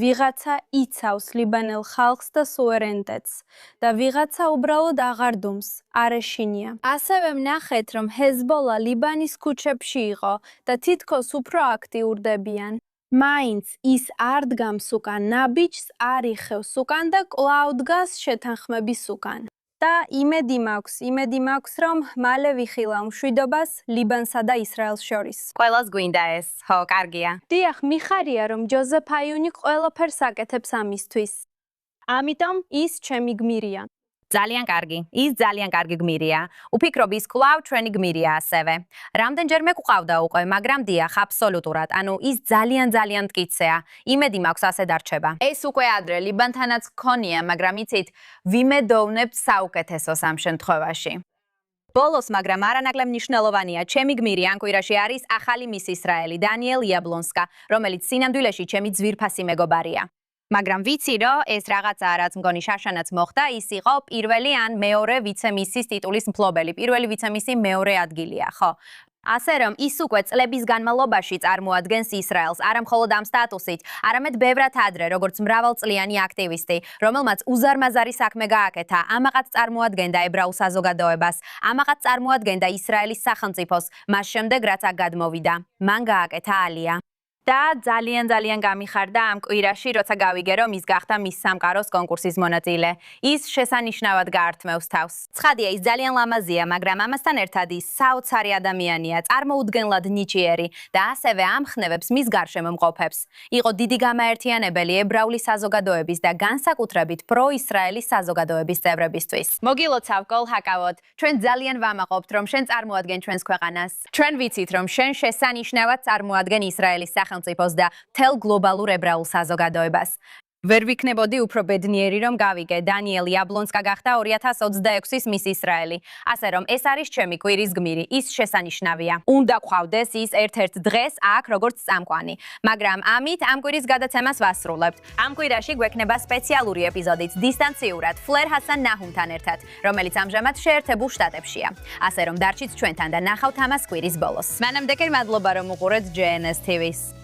ვიღაცა იცავს ლიბანელ ხალხს და სუვერენიტეტს და ვიღაცა უბრალოდ აღარ დუმს, არ ეშინია. ასევე ვნახეთ, რომ ჰეზბოლა ლიბანის ქუჩებში იყო და თითქოს უფრო აქტიურდებიან. მაინც ის არ დგამს უკან ნაბიჯს, არ იხევს უკან და კვლავ დგას შეთანხმების უკან. და იმედი მაქვს, რომ მალე ვიხილავ მშვიდობას ლიბანსა და ისრაელს შორის. ყველას გვინდა ეს, ხო, კარგია. დიახ, მიხარია, რომ ჯოზეფ აიუნი ყველაფერს აკეთებს ამისთვის. ამიტომ ის ჩემი გმირია. ძალიან კარგი. ის ძალიან კარგი გმირია. უფიქრობ, ის კვლავ ჩვენი გმირია ასევე. რამდენჯერმე გვყავდა უკვე, მაგრამ დიახ, აბსოლუტურად. ანუ ის ძალიან მტკიცეა. იმედი მაქვს ასე დარჩება. ეს უკვე ადრე ლიბანთანაც გქონია, მაგრამ იცით, ვიმედოვნებთ საუკეთესოს ამ შემთხვევაში. ბოლოს, მაგრამ არანაკლებ მნიშვნელოვანია, ჩემი გმირი ამ კვირაში არის ახალი მის ისრაელი, დანიელ იაბლონსკა, რომელიც სინამდვილეში ჩემი ძვირფასი მეგობარია. მაგრამ ვიცი, რომ ეს რაღაცაა, რაც მგონი შაშანაც მოხდა, ის იყო პირველი ან მეორე ვიცემისის ტიტულის მფლობელი, პირველი ვიცემისი მეორე ადგილია, ხო? ასე რომ ის უკვე წლების განმავლობაში წარმოადგენს ისრაელს, არა მხოლოდ ამ სტატუსით, არამედ ბევრად ადრე, როგორც მრავალწლიანი აქტივისტი, რომელმაც უზარმაზარი საქმე გააკეთა, ამაყად წარმოადგენდა ებრაულ საზოგადოებას, ამაყად წარმოადგენდა ისრაელის სახელმწიფოს, მას შემდეგ რაც აქ გადმოვიდა. მან გააკეთა ალია. და ძალიან გამიხარდა ამ კვირაში, როცა გავიგე, რომ ის გახდა მის სამყაროს კონკურსის მონაწილე. ის შესანიშნავად გაართმევს თავს. ცხადია, ის ძალიან ლამაზია, მაგრამ ამასთან ერთად ის საოცარი ადამიანია, წარმოუდგენლად ნიჭიერი და ასევე ამხნევებს მის გარშემო მყოფებს. იყო დიდი გამაერთიანებელი ებრაული საზოგადოების და განსაკუთრებით პრო-ისრაელის საზოგადოების წევრებისთვის. მოგილოცავ, კოლჰაკავოდ, ჩვენ ძალიან ვამაყობთ, რომ შენ წარმოადგენ ჩვენს ქვეყანას. ჩვენ ვიცით, რომ შენ შესანიშნავად წარმოადგენ ისრაელის სახელმწიფოს და მთელ გლობალურ ებრაულ საზოგადოებას. ვერ ვიქნებოდი უფრო ბედნიერი, რომ გავიგე, დანიელ იაბლონსკა გახდა 2026-ის მის ისრაელი. ასე რომ ეს არის ჩემი კვირის გმირი, ის შესანიშნავია. უნდა გვყავდეს ის ერთ-ერთ დღეს აქ როგორც წამყვანი. მაგრამ ამით ამ კვირის გადაცემას ვასრულებთ. ამ კვირაში გვექნება სპეციალური ეპიზოდით დისტანციურად ფლერ ჰასან ნაჰუმთან ერთად, რომელიც ამჟამად შეერთებულ შტატებშია. ასე რომ დარჩით ჩვენთან და ნახავთ ამას კვირის ბოლოს. მანამდე კი მადლობა რომ უყურეთ JNS TV-ს.